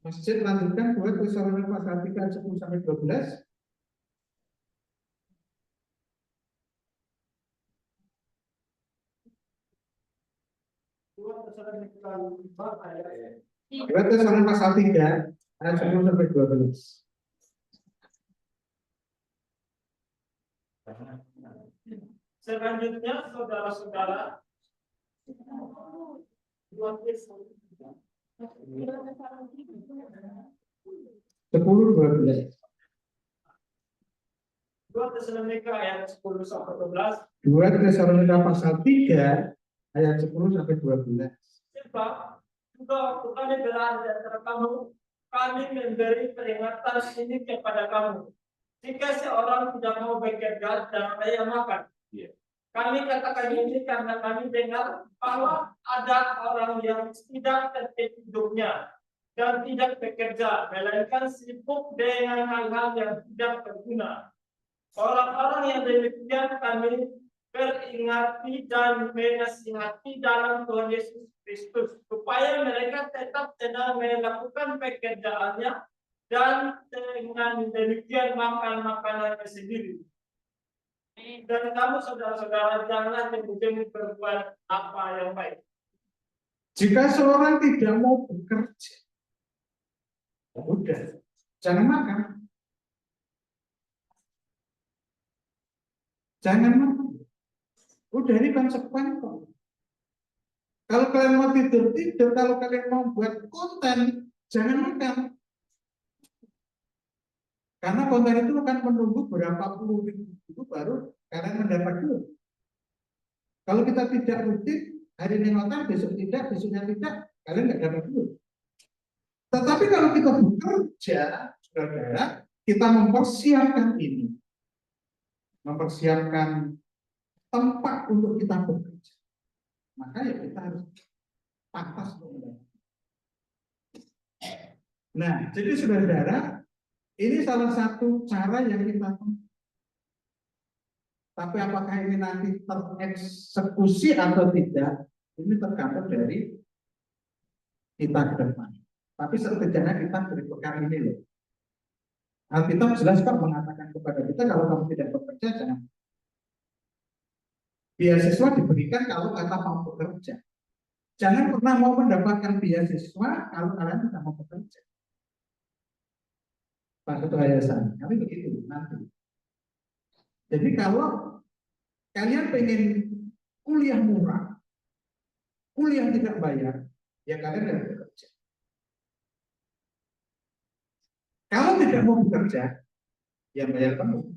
Masjid lanjutkan 2 Tesalonika pasal 3 ayat 10 sampai 12. Dua Tesalonika pasal 3 ayat 10 sampai 12. Selanjutnya, saudara-saudara, 10-12. 2 Tesalonika ayat 10 sampai 12. 2 Tesalonika pasal 3 ayat 10 sampai 12. Sebab juga waktu kami berada di antara kamu, kami memberi peringatan ini kepada kamu. Jika seorang tidak mau bekerja, jangan ia makan. Kami katakan ini karena kami dengar bahwa ada orang yang tidak tertib hidupnya dan tidak bekerja, melainkan sibuk dengan hal-hal yang tidak berguna. Orang-orang yang demikian kami peringati dan menasihati dalam Tuhan Yesus Kristus, supaya mereka tetap tenang melakukan pekerjaannya dan dengan demikian makan makanannya sendiri. Dan kamu saudara-saudara janganlah demi berbuat apa yang baik. Jika seorang tidak mau bekerja, udah, jangan makan. Jangan makan. Udah, ini konsekuensi kok. Kalau kalian mau tidur, kalau kalian mau buat konten, jangan makan. Karena konten itu akan menunggu berapa puluh ribu itu baru kalian mendapat duit. Kalau kita tidak rutin, hari ini konten, besok tidak, besoknya tidak, kalian nggak dapat duit. Tetapi kalau kita bekerja, saudara, kita mempersiapkan ini. Mempersiapkan tempat untuk kita bekerja. Maka ya kita harus pantas untuk mendapat. Nah, jadi saudara, ini salah satu cara yang kita tempuh. Tapi apakah ini nanti tereksekusi atau tidak, ini tergantung dari kita ke depan. Tapi setidaknya kita beri bekal ini loh. Alkitab jelas kok mengatakan kepada kita kalau kamu tidak bekerja jangan. Beasiswa diberikan kalau kita mau bekerja. Jangan pernah mau mendapatkan beasiswa kalau kalian tidak mau bekerja. Pak Ketua Yayasan, kami begitu nanti. Jadi kalau kalian pengen kuliah murah, kuliah tidak bayar, ya kalian harus bekerja. Kalau tidak mau bekerja, ya bayar penuh.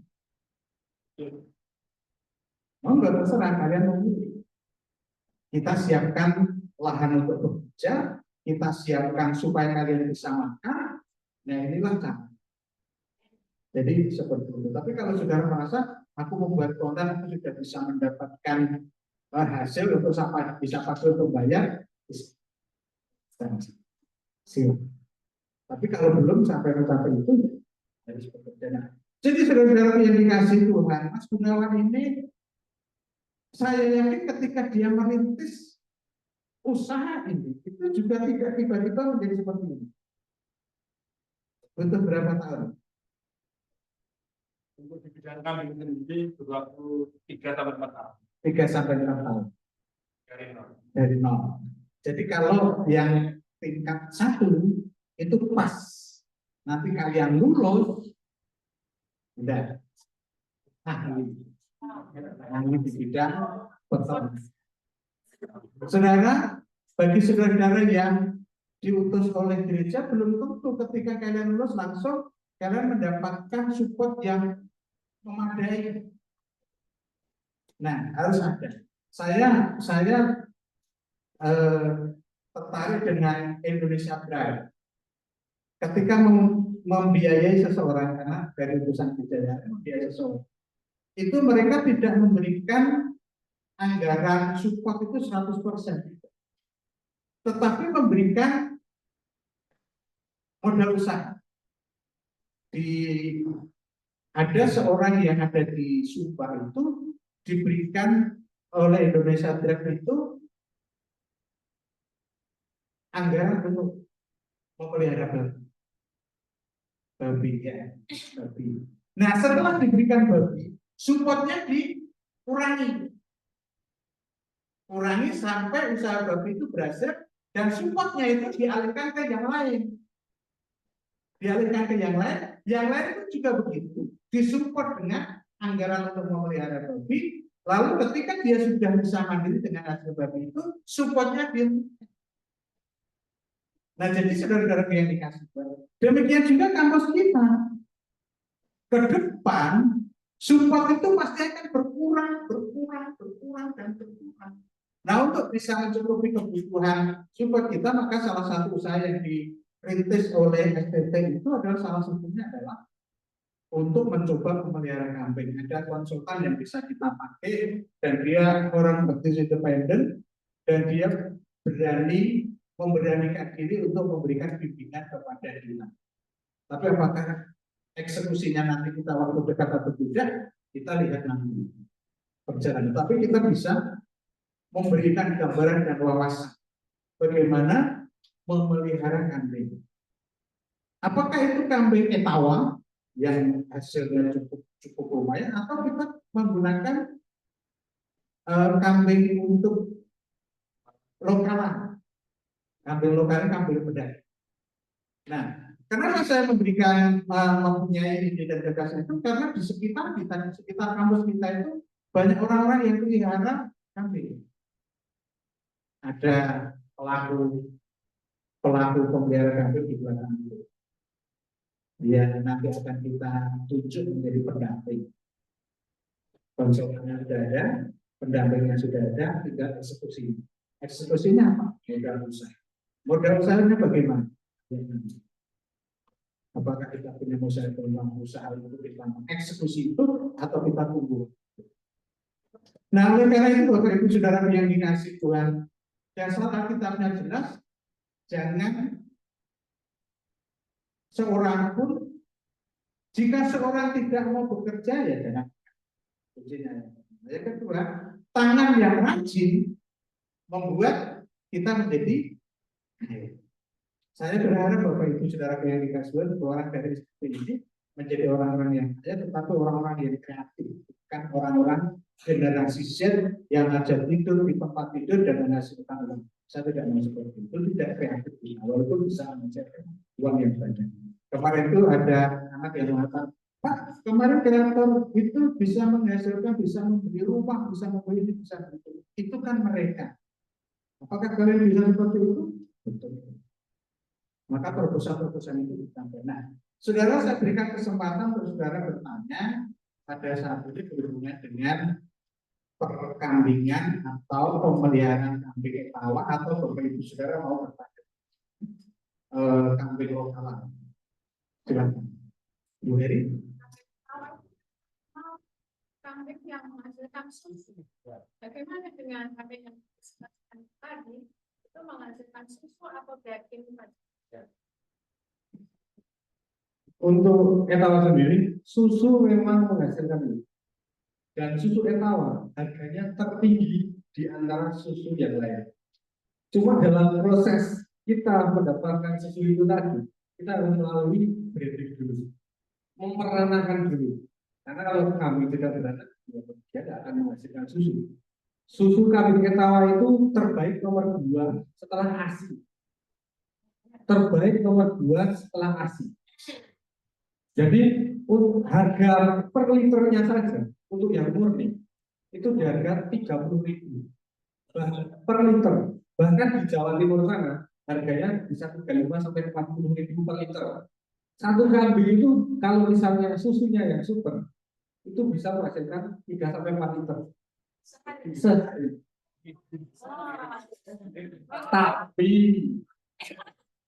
Mau nggak terserah kalian mau milih. Kita siapkan lahan untuk bekerja, kita siapkan supaya kalian bisa makan. Nah inilah cara. Jadi seperti itu. Tapi kalau saudara merasa aku membuat konten, aku sudah bisa mendapatkan hasil untuk bisa pakai untuk bayar, siap. Tapi kalau belum sampai itu, harus bekerja. Nah, jadi saudara-saudara yang dikasih Tuhan, Mas Gunawan ini, saya yakin ketika dia merintis usaha ini, itu juga tidak tiba-tiba menjadi seperti ini. Untuk berapa tahun? Untuk di bidang kami sendiri berlaku 3-4 tahun. 3-4 tahun. Dari nol. Jadi kalau yang tingkat 1 itu pas. Nanti kalian lulus, udah ahli di bidang peternak. Saudara, bagi saudara yang diutus oleh gereja, belum tentu ketika kalian lulus langsung kalian mendapatkan support yang memadai. Nah, harus ada. Saya tertarik dengan Indonesia Drive. Ketika membiayai seseorang, karena dari utusan gereja membiayai seseorang, itu mereka tidak memberikan anggaran support itu 100%, tetapi memberikan modal usaha. Ada seorang yang ada di Subang itu diberikan oleh Indonesia Drive itu anggaran untuk memelihara babi ya, babi. Nah setelah diberikan babi, supportnya dikurangi, sampai usaha babi itu berhasil dan supportnya itu dialihkan ke yang lain. Yang lain itu juga begitu, disupport dengan anggaran untuk memelihara babi. Lalu ketika dia sudah bisa mandiri dengan hasil babi itu, supportnya dia. Nah jadi saudara-saudara yang dikasih Tuhan, demikian juga kampus kita. Ke depan, support itu pasti akan berkurang. Nah untuk bisa mencukupi kebutuhan support kita, maka salah satu usaha yang dirintis oleh STT itu adalah salah satunya adalah untuk mencoba memelihara kambing. Ada konsultan yang bisa kita pakai dan dia orang praktis independen dan dia memberanikan diri untuk memberikan bimbingan kepada kita. Tapi apakah eksekusinya nanti kita waktu dekat atau tidak, kita lihat nanti perjalanan. Tapi kita bisa memberikan gambaran dan wawasan bagaimana memelihara kambing. Apakah itu kambing etawa yang hasilnya cukup lumayan, atau kita menggunakan kambing untuk lokalan, kambing pedaging. Nah, kenapa saya mempunyai ide dan gagasan itu? Karena di sekitar kampus kita itu banyak orang-orang yang pelihara kambing. Ada pelaku pemelihara kambing di belakang itu. Dia nanti akan kita tunjuk menjadi pendamping. Konsultannya sudah ada, pendampingnya sudah ada, tinggal eksekusi. Eksekusinya apa? Modal usaha. Modal usahanya bagaimana? Apakah kita punya usaha untuk kita eksekusi itu atau kita tunggu? Nah, oleh karena itu Bapak Ibu Saudara yang dikasih Tuhan, dasar Alkitabnya jelas, jangan seorang pun, jika seorang tidak mau bekerja ya jangan. Kuncinya. Yang kedua, tangan yang rajin membuat kita menjadi kaya. Saya berharap Bapak Ibu Saudara yang dikasih orang dari seperti ini menjadi orang-orang yang kaya, tetapi orang-orang yang kreatif, bukan orang-orang generasi Z yang aja tidur di tempat tidur dan menghasilkan uang. Saya tidak mau seperti itu, tidak kreatif. Walaupun bisa menghasilkan uang yang banyak. Kemarin itu ada anak yang mengatakan, Pak, kemarin kreator itu bisa menghasilkan, bisa membeli rumah, bisa membeli ini, bisa itu. Itu kan mereka. Apakah kalian bisa seperti itu? Betul. Maka proposal-proposal itu ditambah. Nah, saudara, saya berikan kesempatan untuk saudara bertanya pada saat ini berhubungan dengan perkambingan atau pemeliharaan kambing etawa, atau Bapak Ibu Saudara mau bertanya kambing lokal. Silakan, Bu Heri. Kambing yang menghasilkan susu. Bagaimana dengan kambing yang disebutkan tadi itu menghasilkan susu atau daging saja? Untuk etawa sendiri, susu memang menghasilkan ini. Dan susu etawa harganya tertinggi di antara susu yang lain. Cuma dalam proses kita mendapatkan susu itu tadi, kita harus melalui breeding dulu, memeranakan dulu. Karena kalau kambing tidak beranak, dia tidak akan menghasilkan susu. Susu kambing etawa itu terbaik nomor 2 setelah ASI. Terbaik nomor 2 setelah ASI. Jadi untuk harga per liternya saja untuk yang murni itu di harga 30.000 per liter. Bahkan di Jawa Timur sana harganya bisa 35 sampai 40.000 per liter. Satu kambing itu kalau misalnya susunya yang super itu bisa menghasilkan 3 sampai 4 liter. Sehari.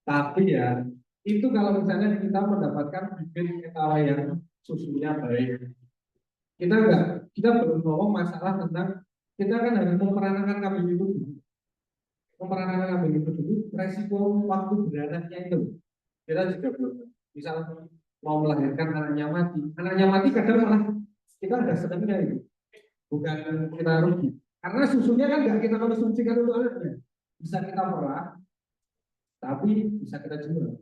Tapi ya itu kalau misalnya kita mendapatkan bibit etawa yang susunya baik. Kita belum ngomong masalah tentang kita kan harus memperanakan kambing itu dulu. Memperanakan kambing itu dulu, resiko waktu beranaknya itu kita juga belum. Misal mau melahirkan anaknya mati kadang malah kita ada senangnya itu, bukan kita rugi. Karena susunya kan nggak kita konsumsikan untuk anaknya, bisa kita perah, tapi bisa kita jual.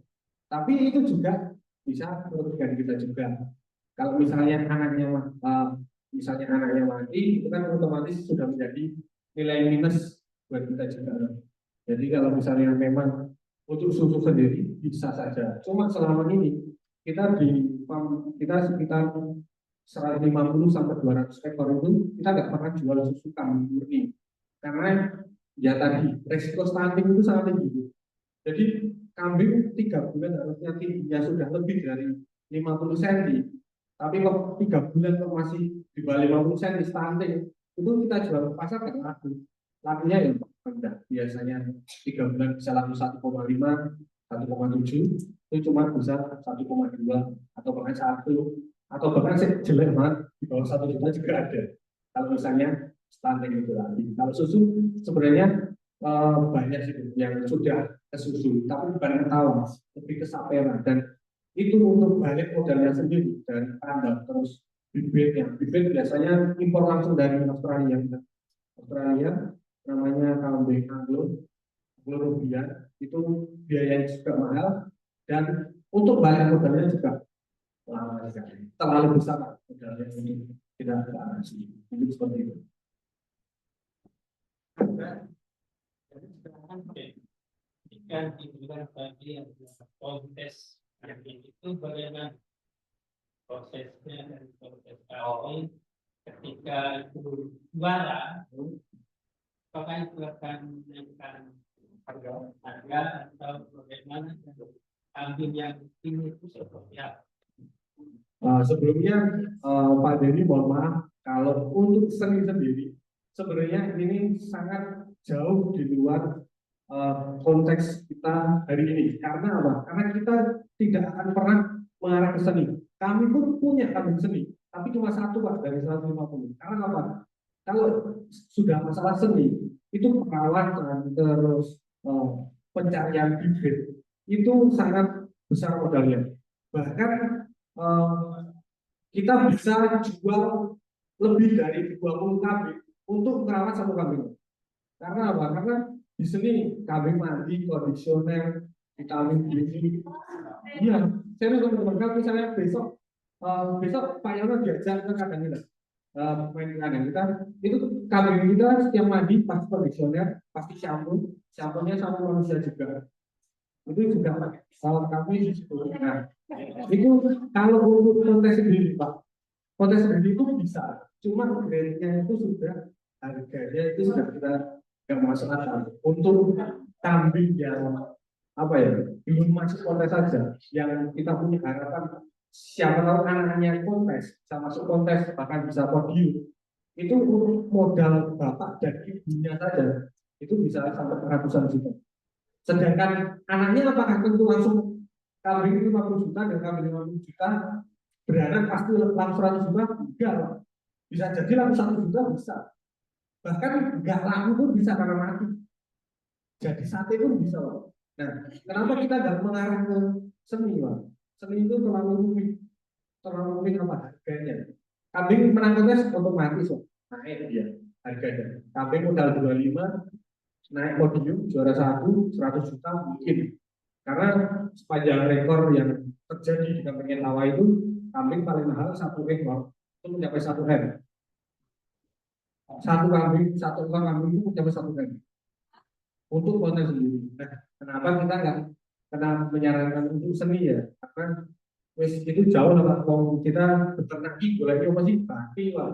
Tapi itu juga bisa merugikan kita juga. Kalau misalnya anaknya mati, itu kan otomatis sudah menjadi nilai minus buat kita juga. Jadi kalau misalnya memang untuk susu sendiri bisa saja. Cuma selama ini kita sekitar 150 sampai 200 ekor itu kita nggak pernah jual susu kambing murni. Karena ya tadi resiko stunting itu sangat tinggi. Jadi kambing 3 bulan harusnya tingginya sudah lebih dari 50 cm. Tapi kok 3 bulan kok masih di bawah 50 cm stunting, itu kita jual ke pasar kan laku. Lakunya ya rendah. Biasanya 3 bulan bisa laku 1,5, 1,7, itu cuma bisa 1,2 atau bahkan 1, atau bahkan jelek banget di bawah 1 juta juga ada. Kalau misalnya stunting itu lagi. Kalau susu sebenarnya banyak sih yang sudah ke susu, tapi bukan etawa, lebih ke sapera, dan itu untuk balik modalnya sendiri dan kandang terus bibit biasanya impor langsung dari Australia, namanya kambing Anglo-Rubian, itu biayanya juga mahal dan untuk balik modalnya juga lama sekali, terlalu besar modalnya ini tidak ada sih, itu seperti itu. Jika dibilang tadi yang kontes yang itu bagaimana prosesnya dan proses kami ketika itu juara, apakah itu akan menaikkan harga atau bagaimana kambing yang ini itu seperti apa? Sebelumnya Pak Denny mohon maaf kalau untuk seni sendiri sebenarnya ini sangat jauh di luar konteks kita hari ini. Karena apa? Karena kita tidak akan pernah mengarah ke seni. Kami pun punya kambing seni, tapi cuma 1 Pak dari 150. Karena apa? Kalau sudah masalah seni, itu perawatan terus pencarian bibit itu sangat besar modalnya. Bahkan kita bisa jual lebih dari 20 kambing untuk merawat satu kambing. Karena apa? Karena di sini kambing mandi, kondisioner, vitamin gizi. Iya, saya teman-teman kalau misalnya besok Pak Yono diajak ke kandang kita, main ke kandang kita, itu kambing kita setiap mandi pasti kondisioner, pasti shampoo-nya sama manusia juga. Itu juga kami di situ. Nah, itu kalau untuk kontes sendiri Pak, kontes sendiri itu bisa, cuma grade-nya itu sudah harganya itu sudah kita nggak masuk akal. Untuk kambing yang apa ya belum masuk kontes saja, yang kita punya harapan siapa tahu anaknya kontes, bisa masuk kontes bahkan bisa podium, itu untuk modal bapak dan ibunya saja itu bisa sampai ratusan juta. Sedangkan anaknya apakah tentu langsung kambing 50 juta dan kambing 50 juta beranak pasti langsung 100 juta? Enggak, Pak. Bisa jadi langsung 1 juta bisa. Bahkan enggak laku pun bisa karena mati. Jadi sate pun bisa, Pak. Nah, kenapa kita enggak mengarah ke seni, Pak? Seni itu terlalu rumit apa harganya. Kambing menang kontes otomatis, Pak. Naik dia harganya. Kambing modal 25 naik podium juara 100 juta mungkin, karena sepanjang rekor yang terjadi di kampung Tawa itu kambing paling mahal 1 ekor itu mencapai 1 M. Satu ekor kambing itu mencapai 1 M untuk konten sendiri. Nah, kenapa kita nggak menyarankan untuk seni ya? Karena wes itu jauh lah Pak. Kita beternak boleh apa sih? Tapi Pak,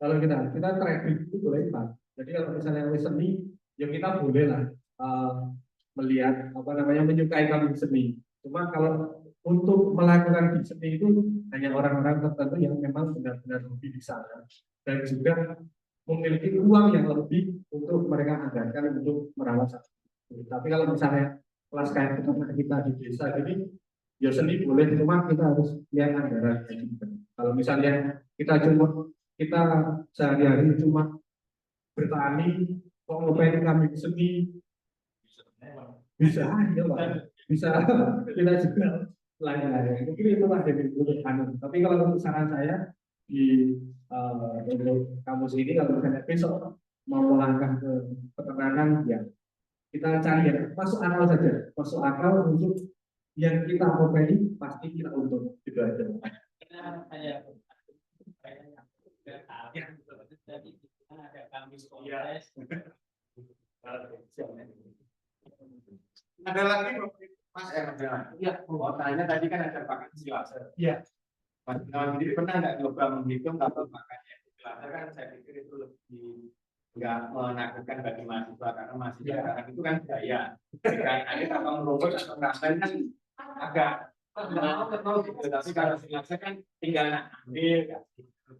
kalau kita trading itu boleh Pak. Jadi kalau misalnya wes seni ya kita boleh lah melihat apa namanya menyukai kambing seni. Cuma kalau untuk melakukan di seni itu hanya orang-orang tertentu yang memang benar-benar hobi di sana dan juga memiliki uang yang lebih untuk mereka anggarkan untuk merawat sapi. Tapi kalau misalnya kelas kayak kita di desa jadi ya seni boleh, cuma kita harus lihat anggarannya juga. Kalau misalnya kita sehari-hari cuma bertani kok ngapain kami seni bisa aja Pak, bisa kita juga lain-lain. Mungkin itu lah dari untuk anu. Tapi kalau untuk saran saya di untuk kampus ini kalau misalnya besok mau melangkah ke peternakan ya kita cari yang masuk akal saja, masuk akal untuk yang kita openi pasti kita untung gitu aja. Ada lagi Mas Iya, mau tanya tadi kan ada pakan silase. Iya. Mas Gunawan sendiri pernah nggak coba menghitung kalau pakannya silase kan saya pikir itu lebih nggak menakutkan bagi mahasiswa karena mahasiswa sekarang itu kan gaya. Dengan ada kapal merumput atau ramban kan agak kenal gitu. Tapi kalau silase kan tinggal ambil,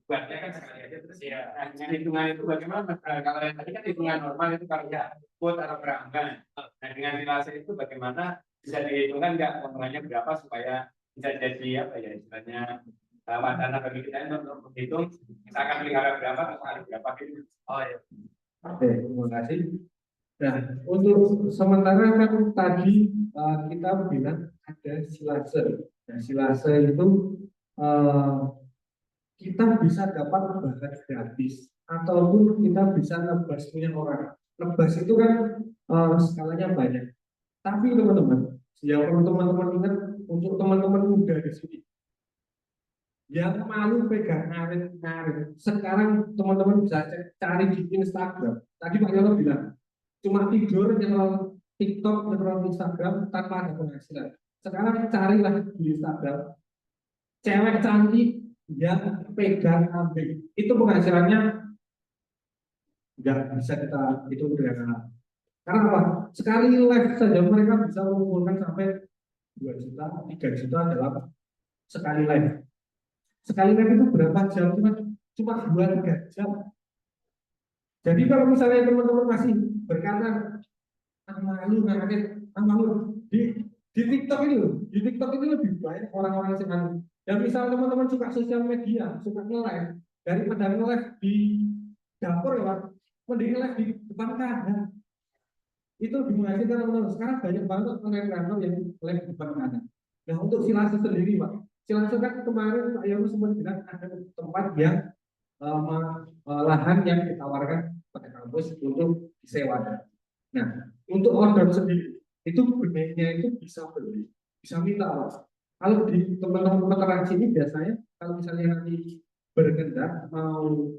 buatnya kan sekali aja terus ya. Dengan hitungan itu bagaimana? Kalau yang tadi kan hitungan normal itu kalau ya quote atau perangkat. Nah dengan silase itu bagaimana bisa dihitungkan nggak potongannya berapa supaya bisa jadi apa ya istilahnya wacana bagi kita untuk menghitung misalkan pelihara berapa atau kali berapa gitu. Oh ya. Oke, terima kasih. Nah, untuk sementara kan tadi kita bilang ada silase. Nah, silase itu kita bisa dapat bahan gratis ataupun kita bisa nebas punya orang. Nebas itu kan skalanya banyak. Tapi teman-teman, yang perlu teman-teman ingat untuk teman-teman muda di sini, yang malu pegang ngarit. Sekarang teman-teman bisa cari di Instagram. Tadi Pak Yono bilang, cuma tidur nyelon TikTok, nyelon Instagram tanpa ada penghasilan. Sekarang carilah di Instagram cewek cantik yang pegang kambing. Itu penghasilannya nggak bisa kita hitung dengan. Karena apa? Sekali live saja mereka bisa mengumpulkan sampai 2 juta, 3 juta dalam sekali live. Sekali live itu berapa jam? Cuma 2-3 jam. Jadi kalau misalnya teman-teman masih berkata malu di TikTok itu lebih banyak orang-orang yang dan misal teman-teman suka sosial media, suka nge-live, daripada nge-live di dapur ya Pak, mending nge-live di depan kandang. Itu lebih menghasilkan teman-teman. Sekarang banyak banget konten kreator yang live di depan kandang. Nah, untuk silase sendiri, Pak. Silase kan kemarin Pak Yono sempat bilang ada tempat yang lahan yang ditawarkan pada kampus untuk disewa. Nah, untuk order sendiri itu benihnya itu bisa beli, bisa minta, Pak. Kalau di teman-teman veteran sini biasanya kalau misalnya nanti berkendak mau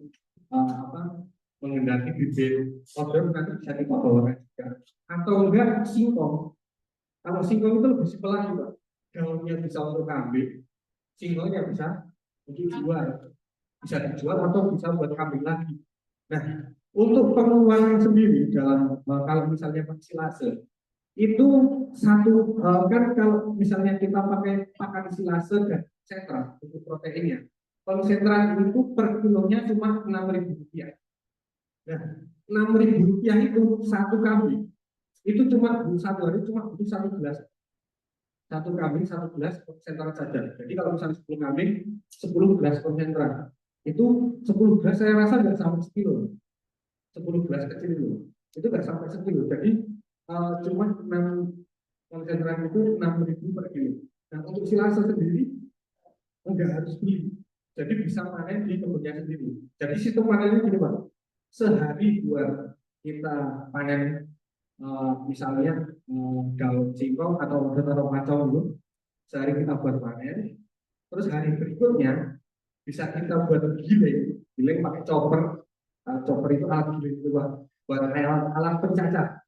mengendaki bibit order nanti bisa dibawa juga. Atau enggak singkong. Kalau singkong itu lebih simpel lagi, Pak. Daunnya bisa untuk kambing, singkongnya bisa untuk jual, bisa dijual atau bisa buat kambing lagi. Nah, untuk pengeluaran sendiri dalam kalau misalnya silase itu satu kan kalau misalnya kita pakai pakan silase dan sentra untuk proteinnya, konsentrat itu per kilonya cuma Rp6.000. Nah, Rp6.000 itu satu kambing itu cuma satu hari cuma butuh 1 gelas. Satu kambing 1 gelas konsentrat saja. Jadi kalau misalnya 10 kambing 10 gelas konsentrat itu 10 gelas saya rasa nggak sampai sekilo. 10 gelas kecil itu nggak sampai sekilo. Jadi cuma 6 konsentrat itu 6.000 per kilo. Nah, untuk silase sendiri enggak harus beli. Jadi bisa panen di kebunnya sendiri. Jadi sistem panennya gini, Pak. Sehari buat kita panen misalnya daun singkong atau kacang dulu, sehari kita buat panen, terus hari berikutnya bisa kita buat giling pakai chopper. Chopper itu alat giling itu buat alat pencacah.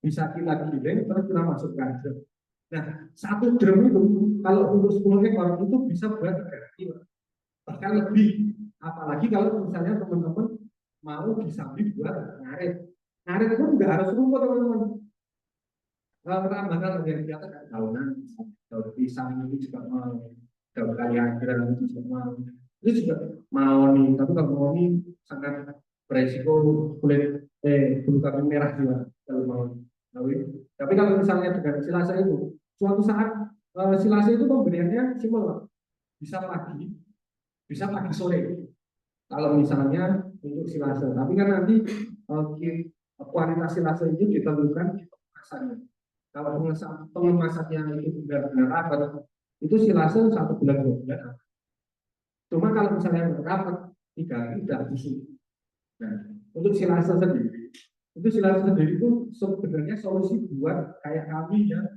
Bisa kita giling terus kita masukkan drum. Nah, satu drum itu kalau untuk 10 ekor itu bisa buat 3 kilo, bahkan lebih. Apalagi kalau misalnya teman-teman mau disambi buat ngarit. Ngarit itu nggak harus rumput, teman-teman. Tambahkan yang di atas kayak daunan, daun pisang itu juga mau, daun kaliangkir itu juga mau. Itu juga mau nih, tapi kalau mau nih sangat beresiko kulit bulu kambing merah juga kalau mau. Tapi kalau misalnya dengan silase itu, suatu saat silase itu pemberiannya simpel, Pak. Bisa pagi sore. Kalau misalnya untuk silase, tapi kan nanti kualitas silase itu ditentukan di pengemasannya. Kalau pengemasannya itu benar-benar rapat, itu silase 1 bulan 2 bulan. Cuma kalau misalnya rapat 3 hari udah busuk. Nah, untuk silase sendiri itu sebenarnya solusi buat kayak kami yang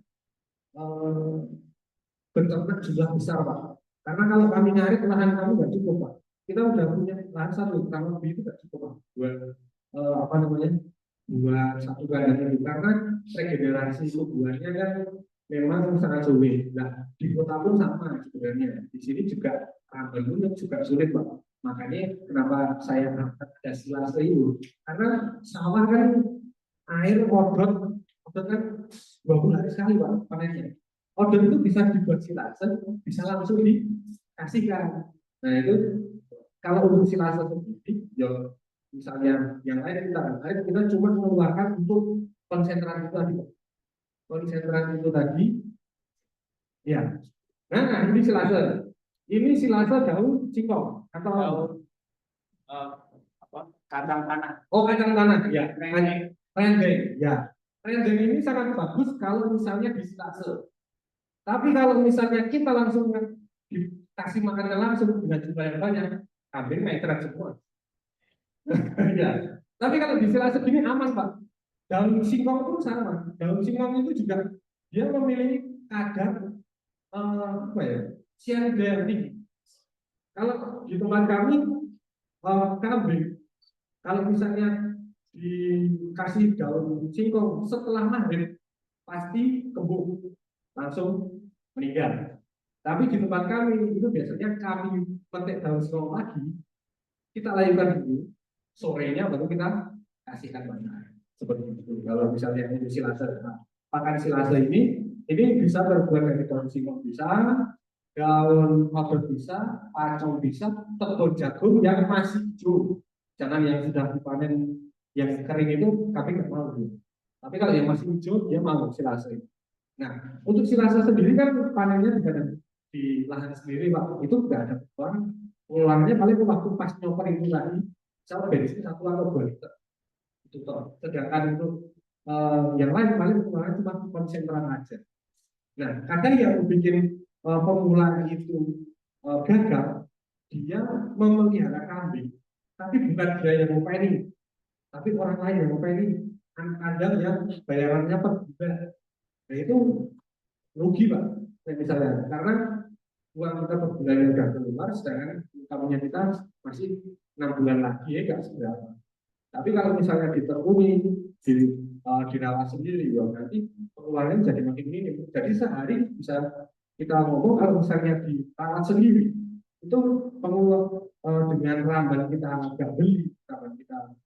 beternak jumlah besar, Pak. Karena kalau kami ngarit lahan kami nggak cukup, Pak. Kita udah punya lahan 1 hektar lebih itu nggak cukup, Pak. Buat satu kandang itu, karena regenerasi tubuhnya kan memang sangat sulit. Nah, di kota pun sama sebenarnya. Di sini juga tambang pun juga sulit, Pak. Makanya kenapa saya angkat ada silase itu, karena sawah kan air odot kan 20 hari sekali, Pak, panennya. Odot itu bisa dibuat silase, bisa langsung dikasihkan. Nah, itu kalau untuk silase sendiri, ya misalnya yang lain kita cuma mengeluarkan untuk konsentrat itu tadi, ya. Nah, ini silase daun singkong atau kandang tanah. Oh, kacang tanah, ya. Rendeng, ya. Rendeng ini sangat bagus kalau misalnya di silase. Tapi kalau misalnya kita langsung dikasih makannya langsung dengan jumlah yang banyak, kambing meteran semua. Ya. Tapi kalau di silase gini aman, Pak. Daun singkong pun sama. Daun singkong itu juga dia memiliki kadar cyanida yang tinggi. Kalau di tempat kami kambing, kalau misalnya dikasih daun singkong setelah maghrib pasti kembung, langsung meninggal. Tapi di tempat kami itu biasanya kami petik daun singkong lagi, kita layukan dulu, sorenya baru kita kasihkan makan. Seperti itu. Kalau misalnya ini silase, pakan silase ini bisa terbuat dari daun singkong bisa, daun odot bisa, pacong bisa, tepung jagung yang masih hijau. Jangan yang sudah dipanen yang kering itu kami nggak mau. Tapi kalau yang masih hijau dia mau silase. Nah, untuk silase sendiri kan panennya bukan di lahan sendiri, Pak. Itu nggak ada uang. Pengeluarannya paling waktu pas nyoper itu tadi, saya bensin 1 atau 2 liter. Itu toh. Sedangkan untuk yang lain paling pengeluaran cuma konsentrat aja. Nah, kadang yang bikin pemula itu gagal, dia memelihara kambing, tapi bukan dia yang ngopeni, tapi orang lain yang ngopeni, kandang yang bayarannya per bulan. Nah itu rugi Pak, misalnya, karena uang kita per bulan yang sudah keluar, sedangkan income-nya kita masih 6 bulan lagi, ya nggak seberapa. Tapi kalau misalnya ditekuni, dirawat sendiri, ya nanti pengeluarannya jadi makin minim. Jadi sehari bisa kita ngomong kalau misalnya dirawat sendiri, itu pengeluaran dengan ramban kita nggak beli, ramban kita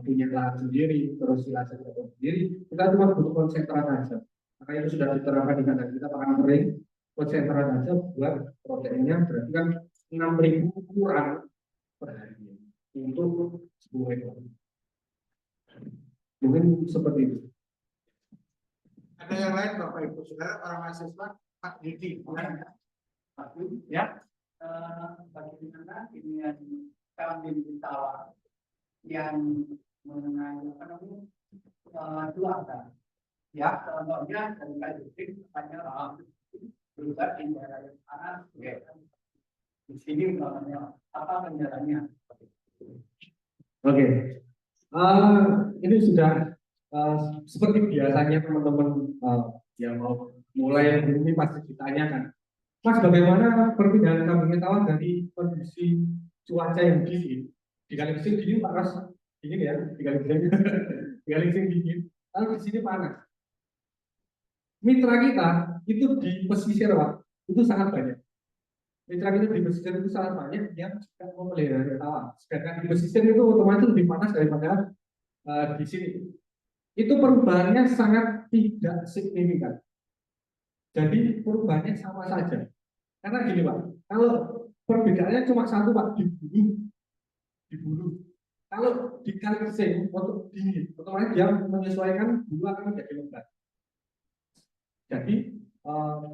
punya lahan sendiri, terus silase kita sendiri, kita cuma butuh konsentrat aja. Maka itu sudah diterapkan di kandang kita pakan kering, konsentrat aja buat proteinnya, berarti kan 6.000 kurang per hari untuk 10 ekor. Mungkin seperti itu. Ada yang lain Bapak Ibu Saudara para mahasiswa, Pak Didi, Ya, bagaimana ini yang kambing ditawar yang mengenai apa namanya dua kan? Ya, contohnya dari kajik hanya berubah di daerah yang panas. Di sini namanya apa kendalanya? Oke. Ini sudah seperti biasanya teman-teman yang mau mulai ini pasti ditanyakan, Mas, bagaimana perpindahan kambing tawar dari kondisi cuaca yang dingin, di Kaligesing dingin Pak Ras, dingin ya, di Kaligesing dingin, lalu di sini panas. Mitra kita itu di pesisir Pak, itu sangat banyak. Mitra kita di pesisir itu sangat banyak yang juga memelihara tawar. Sedangkan di pesisir itu otomatis lebih panas daripada di sini. Itu perubahannya sangat tidak signifikan. Jadi perubahannya sama saja. Karena gini Pak, kalau perbedaannya cuma satu Pak, di bulu. Kalau di Kaligesing untuk dingin, otomatis dia menyesuaikan bulu akan menjadi lembab. Jadi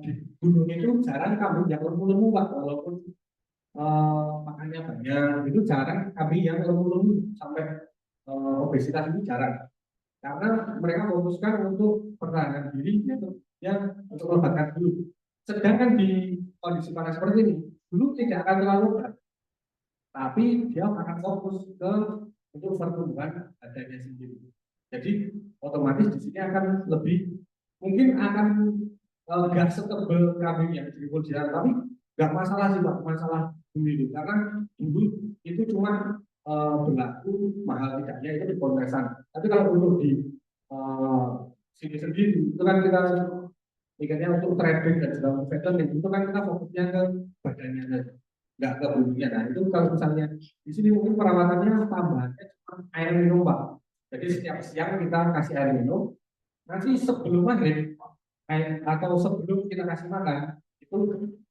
di gunung itu jarang kambing yang lemu-lemu Pak, walaupun makannya banyak, itu jarang kambing yang lemu-lemu sampai obesitas itu jarang. Karena mereka fokuskan untuk pertahanan diri, yaitu yang untuk melebatkan bulu. Sedangkan di kondisi panas seperti ini, bulu tidak akan terlalu berat, tapi dia akan fokus ke untuk pertumbuhan badannya sendiri. Jadi otomatis di sini akan lebih, mungkin akan nggak setebal kambing yang di Poljaran, tapi nggak masalah sih Pak, masalah bulu itu, karena bulu itu cuma berlaku mahal tidaknya itu di Polresan. Tapi kalau untuk di sini sendiri itu kan kita mikirnya untuk trading dan segala macam, itu kan kita fokusnya ke badannya saja, nggak ke bulunya. Nah itu kalau misalnya di sini mungkin perawatannya tambahannya cuma air minum Pak. Jadi setiap siang kita kasih air minum, nanti sebelum maghrib atau sebelum kita kasih makan itu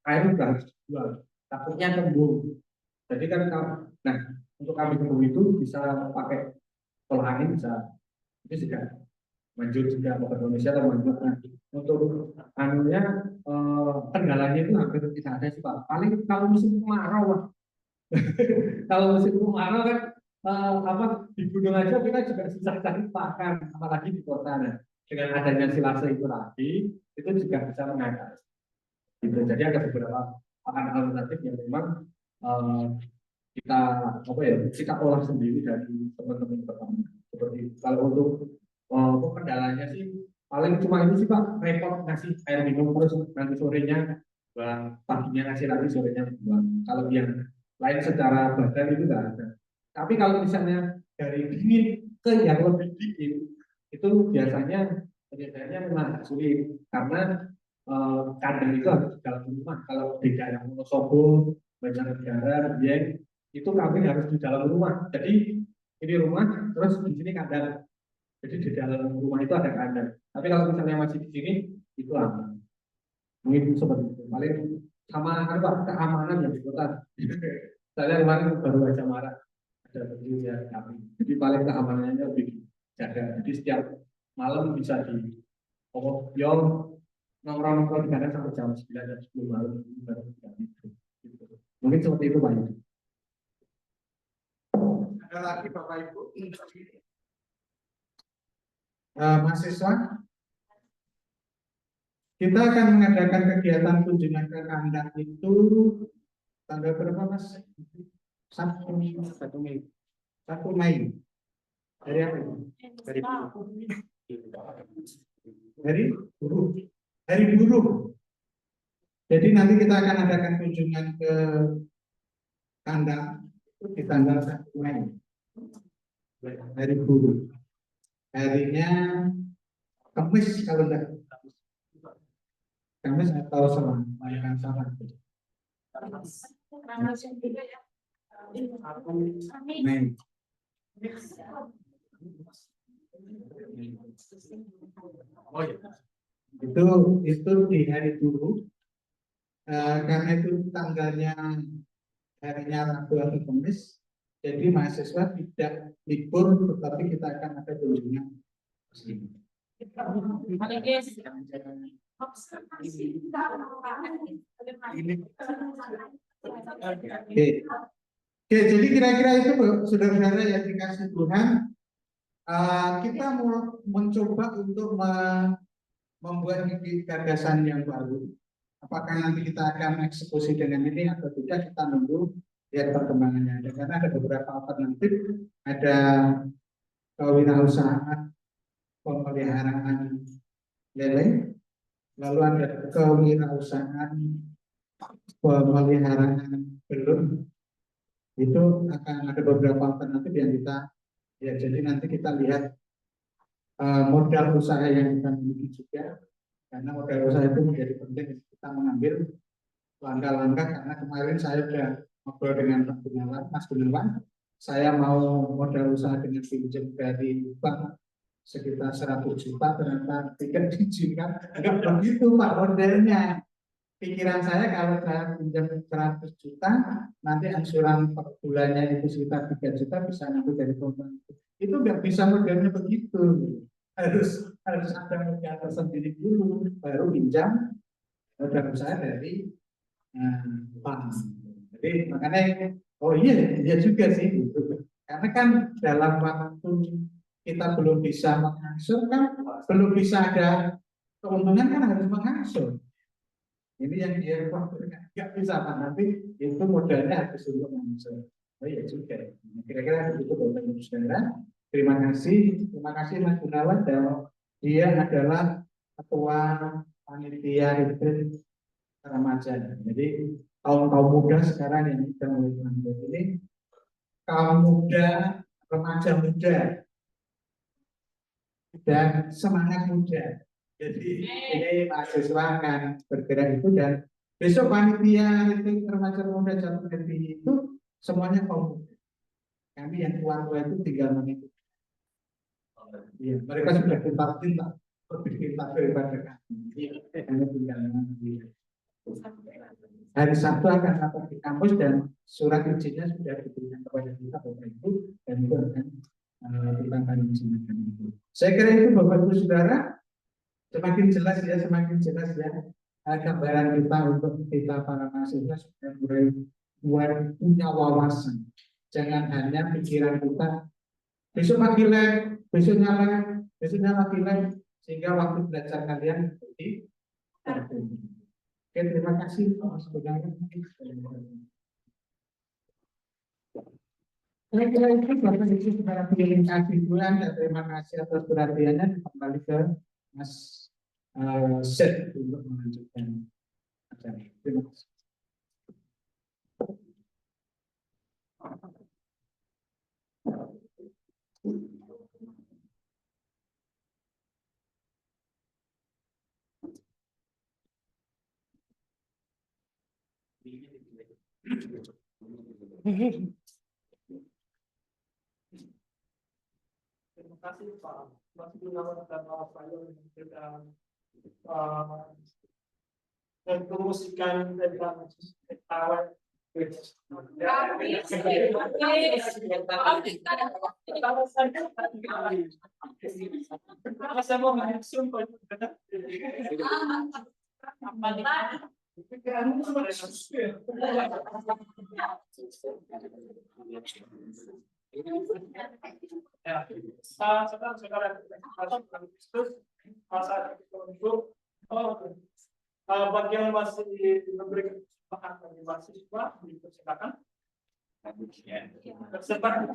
air udah harus dijual, takutnya kembung. Jadi kan nah untuk kambing kembung itu bisa pakai olahan, bisa itu juga manjur juga ke Indonesia atau manjur. Nah, untuk anunya kendalanya itu hampir tidak ada sih Pak. Paling kalau musim kemarau Pak. Kalau musim kemarau kan apa di gunung aja kita juga susah cari pakan, apalagi di kota. Nah, dengan adanya silase itu tadi itu juga bisa mengatasi. Gitu. Jadi ada beberapa pakan alternatif yang memang kita apa ya kita olah sendiri dari teman-teman petani. Seperti kalau untuk kendalanya sih paling cuma ini sih Pak, repot ngasih air minum terus nanti sorenya buang, paginya ngasih lagi sorenya buang. Kalau yang lain secara badan itu enggak ada. Tapi kalau misalnya dari dingin ke yang lebih dingin itu biasanya penyediaannya memang sulit karena kandang itu harus di dalam rumah. Kalau di daerah Wonosobo, Banjarnegara, Dieng, itu kambing harus di dalam rumah. Jadi ini rumah, terus di sini kandang. Jadi di dalam rumah itu ada kandang. Tapi kalau misalnya masih di sini, itu aman. Mungkin seperti itu. Paling sama apa keamanan yang di kota. Saya kemarin baru aja marah ada pekerja kami. Jadi paling keamanannya lebih jaga. Jadi setiap malam bisa di nongkrong di kandang sampai jam 9 dan 10 malam baru gitu. Mungkin seperti itu Pak. Ada lagi Bapak Ibu? Mahasiswa? Kita akan mengadakan kegiatan kunjungan ke kandang itu tanggal berapa Mas? 1 Mei. 1 Mei. Dari apa itu? Dari buruh. Hari buruh. Jadi nanti kita akan adakan kunjungan ke kandang di tanggal 1 Mei. Hari buruh. Harinya Kamis kalau enggak. Kamis atau Selasa. Mei. Itu di hari buruh. Karena itu tanggalnya harinya Rabu atau Kamis, jadi mahasiswa tidak libur, tetapi kita akan ada kunjungan. Oke, jadi kira-kira itu saudara-saudara yang dikasih Tuhan, kita mau mencoba untuk membuat gagasan yang baru. Apakah nanti kita akan eksekusi dengan ini atau tidak, kita nunggu lihat perkembangannya. Karena ada beberapa alternatif, ada kewirausahaan pemeliharaan lele, lalu ada kewirausahaan pemeliharaan belum. Itu akan ada beberapa alternatif yang kita ya, jadi nanti kita lihat modal usaha yang kita miliki juga, karena modal usaha itu menjadi penting kita mengambil langkah-langkah. Karena kemarin saya sudah ngobrol dengan Pak Gunawan, Mas Gunawan, saya mau modal usaha dengan pinjam dari bank sekitar 100 juta, ternyata tidak diizinkan. Enggak begitu Pak modelnya. Pikiran saya kalau saya pinjam 100 juta, nanti angsuran per bulannya itu sekitar 3 juta bisa ngambil dari komponen. Itu nggak bisa modelnya begitu. Harus ada modal tersendiri dulu, baru pinjam modal usaha dari bank. Jadi makanya, oh iya juga sih. Karena kan dalam waktu kita belum bisa mengangsur, kan belum bisa ada keuntungan, kan harus mengangsur. Ini yang dia nggak bisa Pak, nanti itu modalnya habis untuk mengangsur. Oh iya juga. Kira-kira begitu Bapak Ibu Saudara. Terima kasih Mas Gunawan, dan dia adalah ketua panitia retreat remaja. Jadi kaum muda sekarang yang sedang mulai lanjut ini, kaum muda, remaja muda, dan semangat muda. Jadi ini mahasiswa akan bergerak itu, dan besok panitia itu remaja muda Jatuh Hati itu semuanya kaum muda. Kami yang tua-tua itu tinggal mengikuti. Ya, mereka sudah pintar-pintar, lebih pintar daripada kami. Hanya tinggal mengikuti. Hari Sabtu akan rapat di kampus dan surat izinnya sudah diberikan kepada kita Bapak Ibu, dan itu akan kita akan izinkan itu. Saya kira itu Bapak Ibu Saudara. Semakin jelas ya gambaran kita untuk kita para mahasiswa sudah mulai punya wawasan. Jangan hanya pikiran kita besok pagi lab, besoknya lagi lab, sehingga waktu belajar kalian seperti tertunda. Oke, terima kasih Mas Saudara. Saya kira itu Bapak Ibu Saudara pilih kasih Tuhan, dan terima kasih atas perhatiannya. Kembali ke Mas set untuk melanjutkan acara. Terima kasih. Terima kasih Pak Mas Gunawan dan Pak Fayo yang sudah mempromosikan tentang tawa. Saya mau langsung sekarang masa untuk Oh, bagi yang masih memberikan kesempatan bagi mahasiswa, dipersilakan. Kesempatan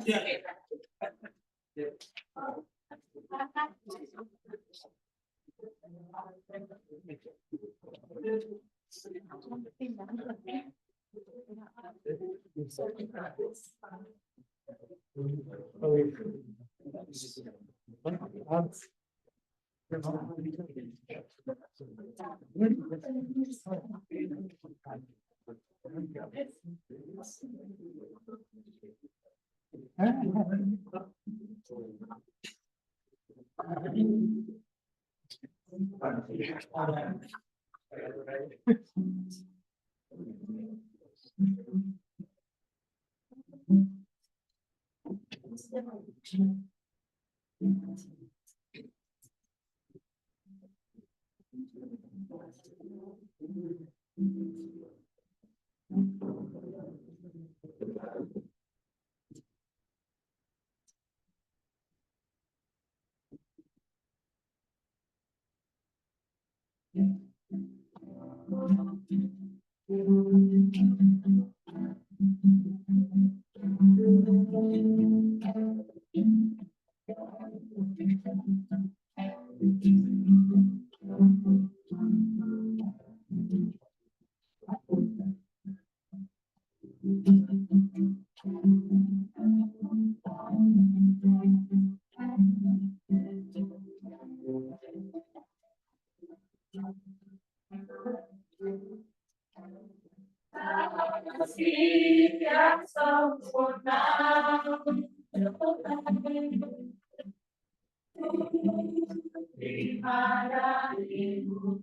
yang sempurna di mana ibu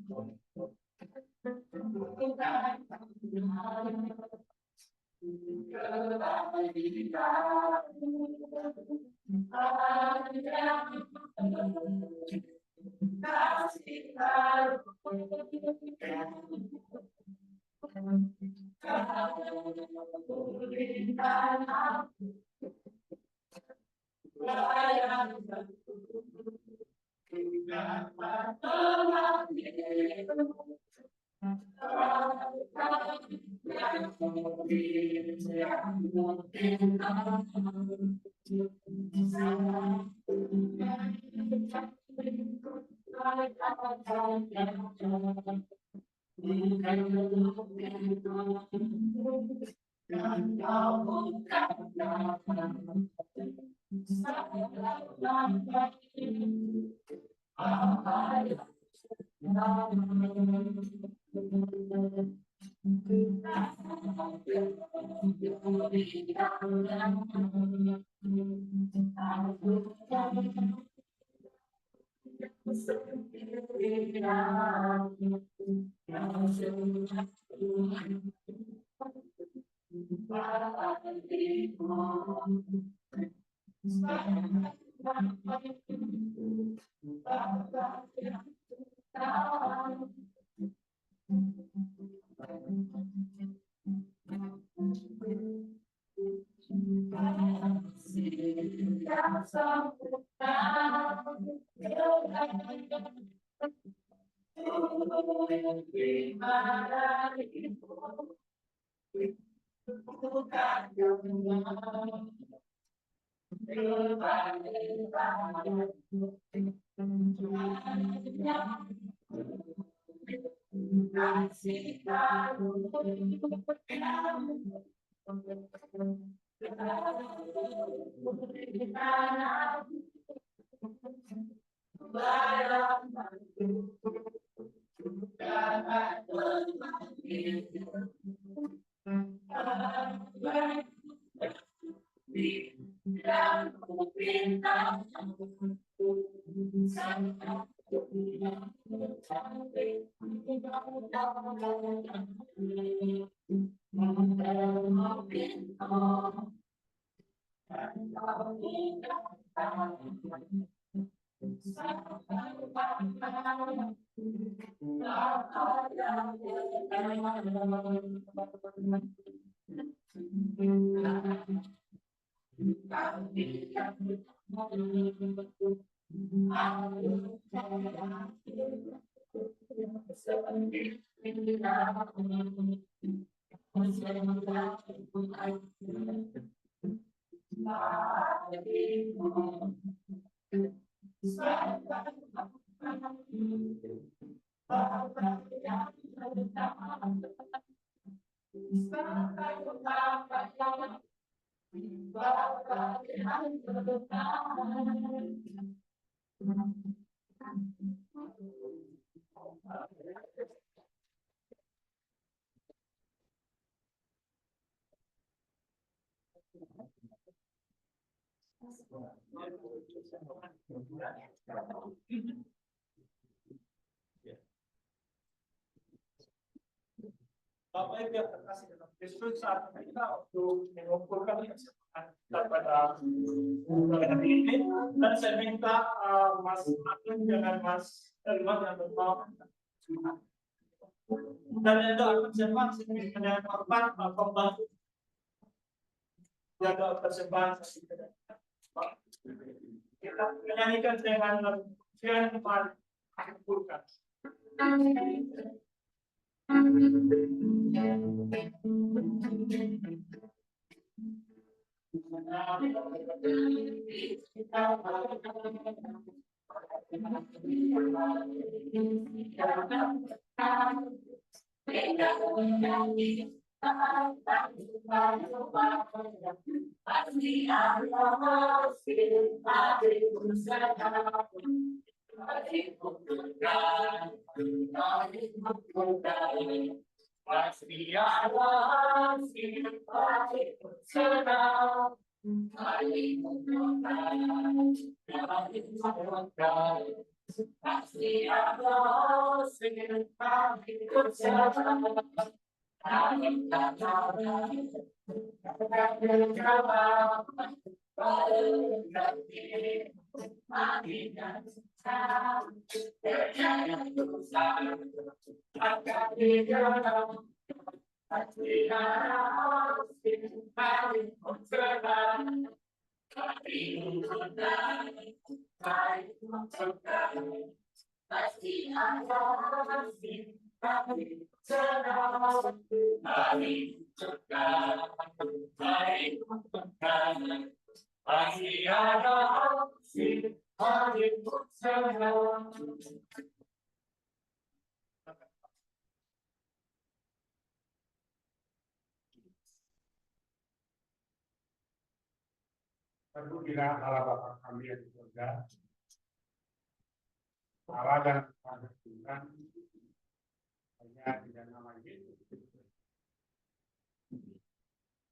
Bapak Ibu yang terkasih dalam Kristus, saat kita untuk mengumpulkan kepada hari ini, dan saya minta Mas Agung dengan Mas Elman yang bertolak dan ada akan siapa sini dengan korban pembantu jaga persembahan kita menyanyikan dengan yang kumpulkan. Terpujilah Allah Bapa kami yang di surga, Allah dan Anak Tuhan, hanya dengan nama Yesus.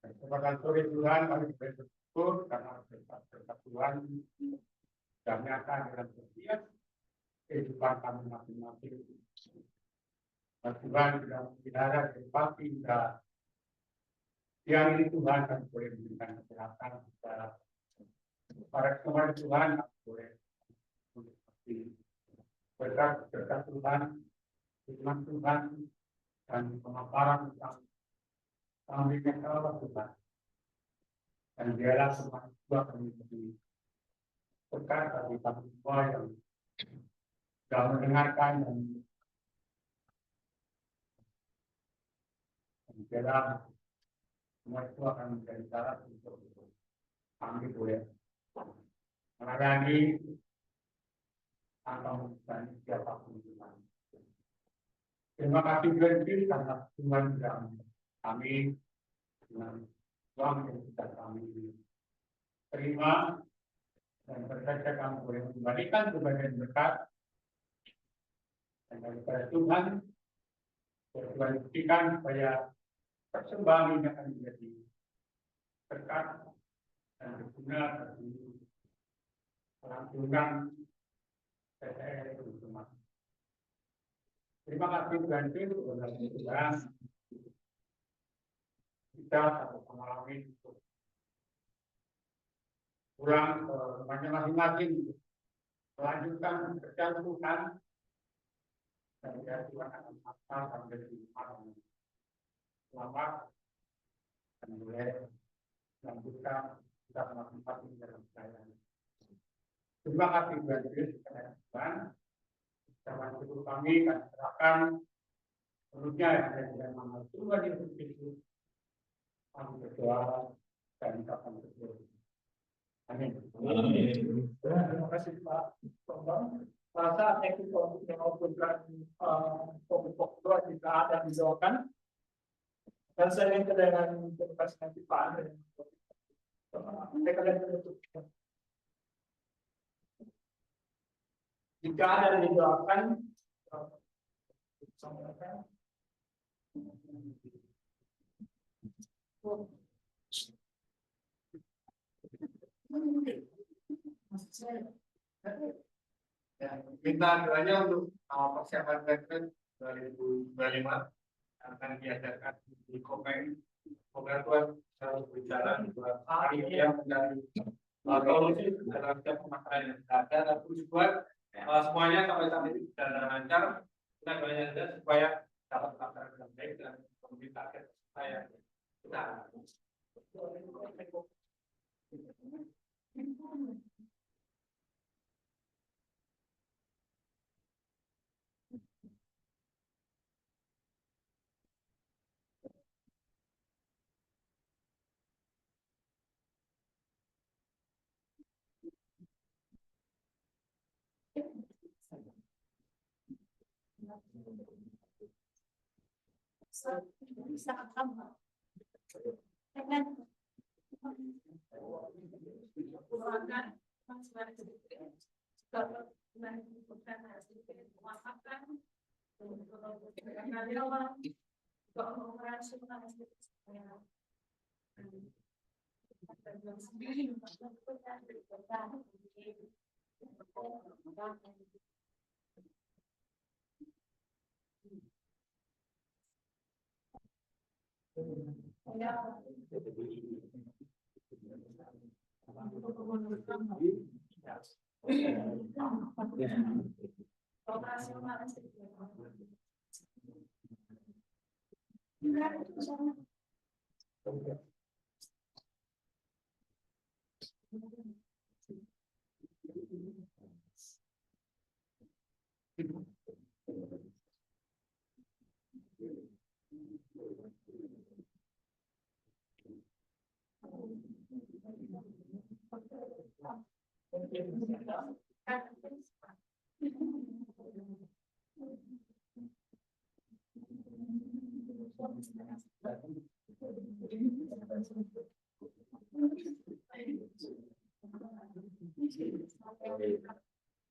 Kepada sore Tuhan kami bersyukur karena berkat Tuhan dan nyata dengan setiap kehidupan kami masing-masing. Dan Tuhan sudah memelihara tempat tinggal. Yang ini Tuhan kami boleh memberikan kesehatan secara para kemarin Tuhan boleh berkat Tuhan, firman Tuhan dan pemaparan tentang kami Allah Tuhan. Dan biarlah semua juga kami menjadi berkat bagi kami semua yang sudah mendengarkan dan biarlah semua itu akan menjadi syarat untuk kami boleh melayani atau melayani siapapun Tuhan. Terima kasih Tuhan karena Tuhan sudah kami dengan uang yang sudah kami terima dan berkata kami boleh mengembalikan sebagian berkat dan daripada Tuhan Tuhan buktikan supaya persembahan ini akan menjadi berkat dan berguna bagi kelangsungan PTL teman-teman. Terima kasih Tuhan Tuhan kita satu mengalami untuk pulang ke rumahnya masing-masing, melanjutkan pekerjaan Tuhan dan ya Tuhan akan paksa sampai di malam selamat dan boleh melanjutkan kita masing-masing dalam percayaan. Terima kasih Tuhan Yesus karena Tuhan. Jangan cukup kami akan serahkan Sebelumnya ada yang mengatur di itu. Kami berdoa dan kapan berdoa. Amin. Terima kasih Pak Bambang. Rasa teknik untuk mengumpulkan pokok doa jika ada didoakan. Dan saya minta dengan terima kasih nanti Pak Andre. Mereka akan menutup. Jika ada yang didoakan, ya, minta doanya untuk persiapan rekrut 2025 akan diadakan di Kopeng. Semoga Tuhan selalu berjalan buat hari ini yang menjadi solusi dalam setiap permasalahan yang ada dan puji Tuhan semuanya sampai saat ini berjalan lancar. Kita doanya saja supaya dapat melaksanakan dengan baik dan pemerintah saya kita.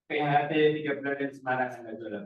PHT 3 bulan di Semarang yang jualan.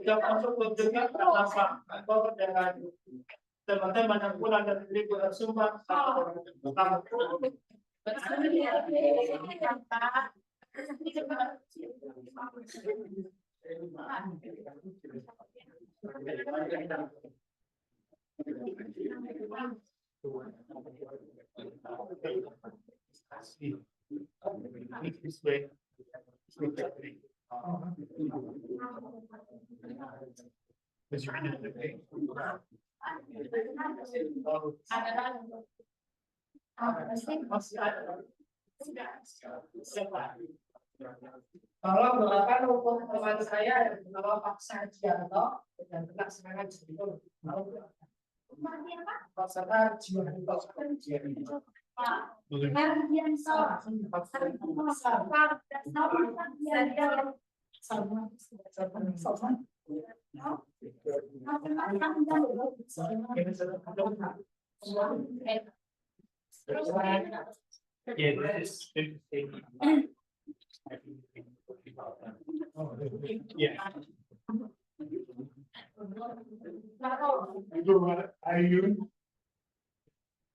Yang masuk mendengar apa atau dengan teman-teman yang pulang dari lingkungan Sumbar Kalau berlaku hukum teman saya adalah Pak Sarjianto, dan kena serangan jantung. Mati apa? Pasar jiwa Bagian salah.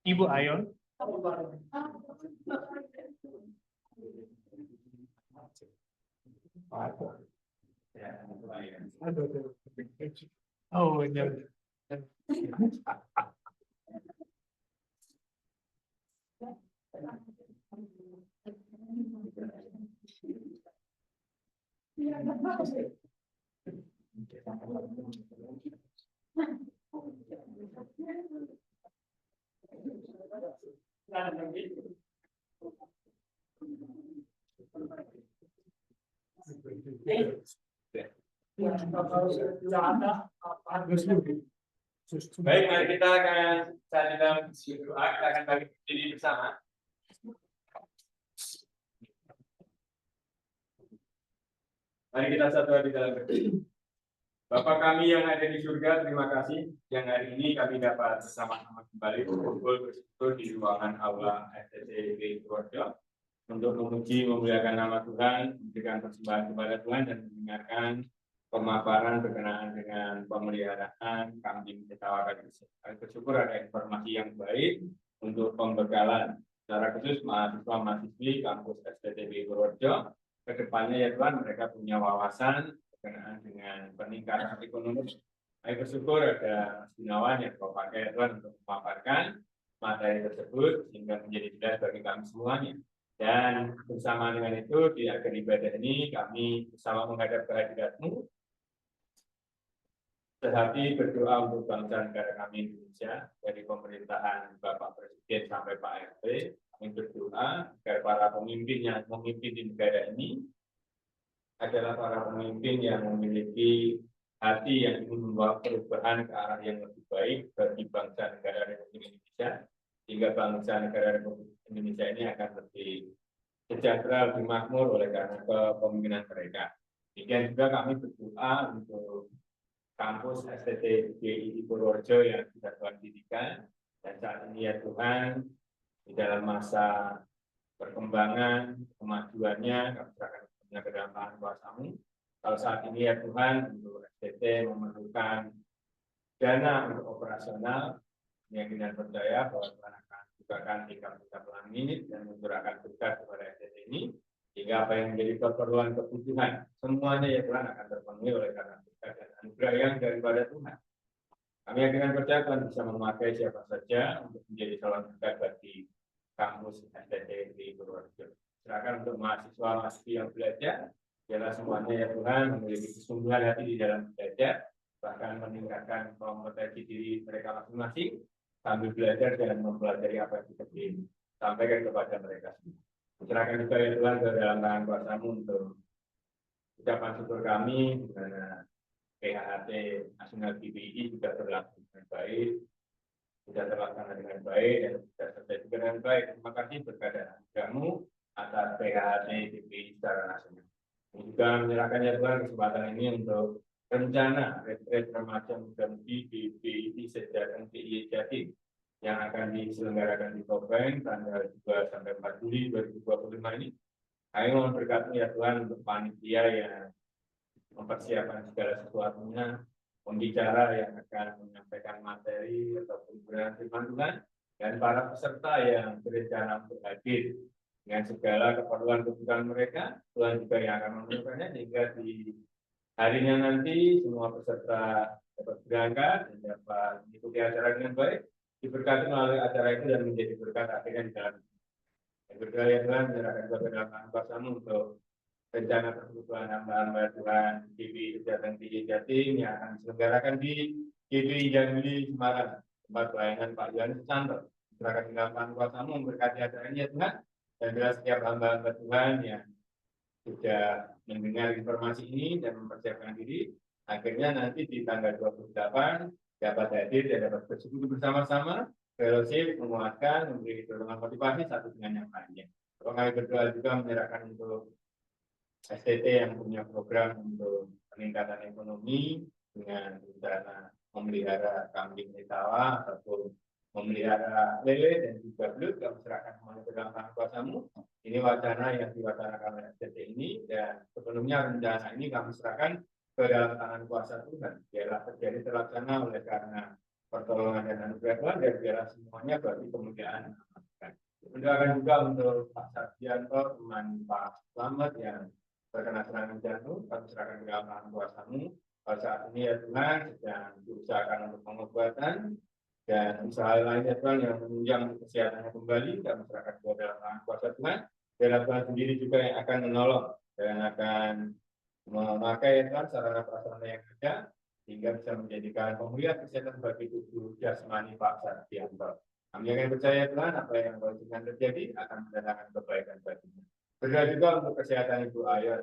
Ibu Ayon. Oh, iya. Baik, mari kita akan saat di dalam doa, kita akan bagi diri bersama. Mari kita satu di dalam berdoa. Bapa kami yang ada di surga, terima kasih yang hari ini kami dapat bersama-sama kembali berkumpul bersekutu di ruangan aula STT Purworejo untuk memuji memuliakan nama Tuhan, memberikan persembahan kepada Tuhan dan mendengarkan pemaparan berkenaan dengan pemeliharaan kambing Ketawara. Kami bersyukur ada informasi yang baik untuk pembekalan secara khusus mahasiswa-mahasiswi kampus STT Purworejo. Kedepannya ya Tuhan, mereka punya wawasan berkenaan dengan peningkatan ekonomi. Kami bersyukur ada Mas Gunawan yang kau pakai Tuhan untuk memaparkan materi tersebut sehingga menjadi jelas bagi kami semuanya. Dan bersama dengan itu di akhir ibadah ini kami bersama menghadap kehadirat-Mu, sehati berdoa untuk bangsa negara kami Indonesia, dari pemerintahan Bapak Presiden sampai Pak RT. Kami berdoa agar para pemimpin yang memimpin di negara ini adalah para pemimpin yang memiliki hati yang ingin membawa perubahan ke arah yang lebih baik bagi bangsa negara Republik Indonesia, sehingga bangsa negara Republik Indonesia ini akan lebih sejahtera, lebih makmur oleh karena kepemimpinan mereka. Demikian juga kami berdoa untuk kampus STT GII Purworejo yang sudah Tuhan didirikan, dan saat ini ya Tuhan, di dalam masa perkembangan, kemajuannya, kami serahkan ke dalam tangan kuasa-Mu. Kalau saat ini ya Tuhan, untuk STT memerlukan dana untuk operasional, yakin dan percaya bahwa Tuhan akan bukakan tingkat-tingkat langit dan mencurahkan berkat kepada STT ini, sehingga apa yang menjadi kebutuhan semuanya ya Tuhan akan terpenuhi oleh karena berkat dan anugerah yang daripada Tuhan. Kami yakin dan percaya Tuhan bisa memakai siapa saja untuk menjadi calon berkat bagi kampus STT di Purworejo. Silakan untuk mahasiswa-mahasiswi yang belajar, biarlah semuanya ya Tuhan memiliki kesungguhan hati di dalam belajar, bahkan meningkatkan kompetensi diri mereka masing-masing sambil belajar dan mempelajari apa yang kita sampaikan kepada mereka. Silakan juga ya Tuhan ke dalam tangan kuasa-Mu untuk ucapan syukur kami di mana PHT Nasional GBI juga berlangsung dengan baik, sudah terlaksana dengan baik dan sudah selesai dengan baik. Terima kasih berkat anugerah-Mu atas PHT GBI secara nasional. Juga menyerahkan ya Tuhan kesempatan ini untuk rencana retret remaja muda mudi di BII Sejahtera DIY Jatim yang akan diselenggarakan di Topeng tanggal 2 sampai 4 Juli 2025 ini. Kami mohon berkat ya Tuhan untuk panitia yang mempersiapkan segala sesuatunya, pembicara yang akan menyampaikan materi ataupun firman Tuhan, dan para peserta yang berencana untuk hadir dengan segala keperluan-kebutuhan mereka. Tuhan juga yang akan memenuhinya sehingga di harinya nanti semua peserta dapat berangkat dan dapat mengikuti acara dengan baik, diberkati melalui acara itu dan menjadi berkat akhirnya di dalam. Yang kedua ya Tuhan, menyerahkan kepada tangan kuasa-Mu untuk rencana kebutuhan hamba-hamba Tuhan GBI Sejahtera DIY Jatim yang akan diselenggarakan di GBI Jambi Semarang, tempat pelayanan Pak Yohanes Santo. Silakan tinggal tangan kuasa-Mu memberkati acaranya Tuhan, dan bila setiap hamba-hamba Tuhan yang sudah mendengar informasi ini dan mempersiapkan diri, Akhirnya nanti di tanggal 28 dapat hadir dan dapat bersekutu bersama-sama, fellowship, menguatkan, memberi dorongan motivasi satu dengan yang lainnya. Kami berdoa juga menyerahkan untuk STT yang punya program untuk peningkatan ekonomi dengan rencana memelihara kambing di sawah ataupun memelihara lele dan juga belut. Kami serahkan semuanya ke dalam tangan kuasamu. Ini wacana yang diwacanakan oleh STT ini, dan sepenuhnya rencana ini kami serahkan ke dalam tangan kuasa Tuhan. Biarlah terjadi terlaksana oleh karena pertolongan dan anugerah Tuhan, dan biarlah semuanya bagi kemuliaan. Mendoakan juga untuk Pak Sarjianto, teman Pak Slamet yang terkena serangan jantung. Kami serahkan ke dalam tangan kuasamu. Pada saat ini ya Tuhan sedang diusahakan untuk pengobatan dan usaha lainnya Tuhan yang menunjang kesehatannya kembali. Kami serahkan ke dalam tangan kuasa Tuhan. Biarlah Tuhan sendiri juga yang akan menolong dan akan memakai Tuhan sarana prasarana yang ada sehingga bisa menjadikan pemulihan kesehatan bagi tubuh jasmani Pak Sarjianto. Kami akan percaya Tuhan apa yang kau izinkan terjadi akan mendatangkan kebaikan baginya. Berdoa juga untuk kesehatan Ibu Ayon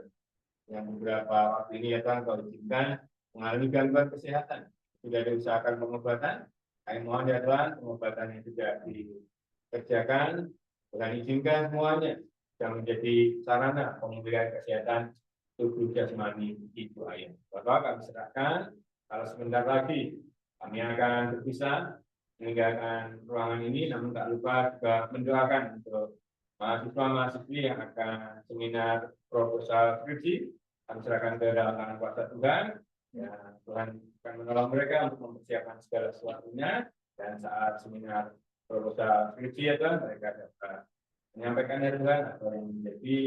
yang beberapa waktu ini ya Tuhan kau izinkan mengalami gangguan kesehatan. Sudah diusahakan pengobatan. Kami mohon ya Tuhan pengobatan yang sudah dikerjakan Tuhan izinkan semuanya yang menjadi sarana pemulihan kesehatan tubuh jasmani Ibu Ayon. Bapak kami serahkan, kalau sebentar lagi kami akan berpisah meninggalkan ruangan ini, namun tak lupa juga mendoakan untuk mahasiswa-mahasiswi yang akan seminar proposal skripsi. Kami serahkan ke dalam tangan kuasa Tuhan. Ya, Tuhan akan menolong mereka untuk mempersiapkan segala sesuatunya, dan saat seminar proposal skripsi ya Tuhan, mereka dapat menyampaikan ya Tuhan apa yang menjadi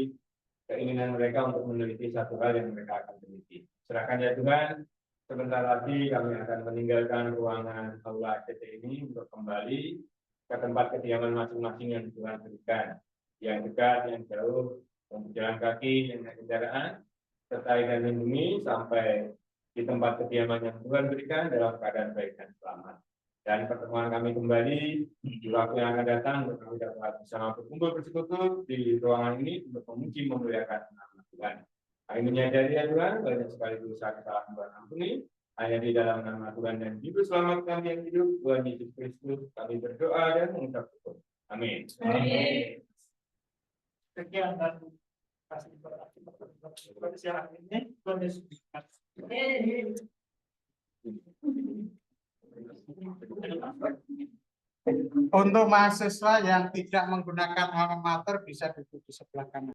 keinginan mereka untuk meneliti satu hal yang mereka akan teliti. Serahkan ya Tuhan. Sebentar lagi kami akan meninggalkan ruangan aula STT ini untuk kembali ke tempat kediaman masing-masing yang Tuhan berikan. Yang dekat, yang jauh, yang berjalan kaki, yang naik kendaraan, sertai dan lindungi sampai di tempat kediaman yang Tuhan berikan dalam keadaan baik dan selamat. Dan pertemuan kami kembali di waktu yang akan datang untuk kami dapat bersama berkumpul bersekutu di ruangan ini untuk memuji memuliakan nama Tuhan. Kami menyadari ya Tuhan, banyak sekali dosa kesalahan Tuhan ampuni. Hanya di dalam nama Tuhan dan Juru Selamat kami yang hidup, Tuhan Yesus Kristus, kami berdoa dan mengucap syukur. Amin. Amin. Sekian dan kasih berarti siang ini Tuhan Yesus. Untuk mahasiswa yang tidak menggunakan alma mater bisa duduk di sebelah kanan.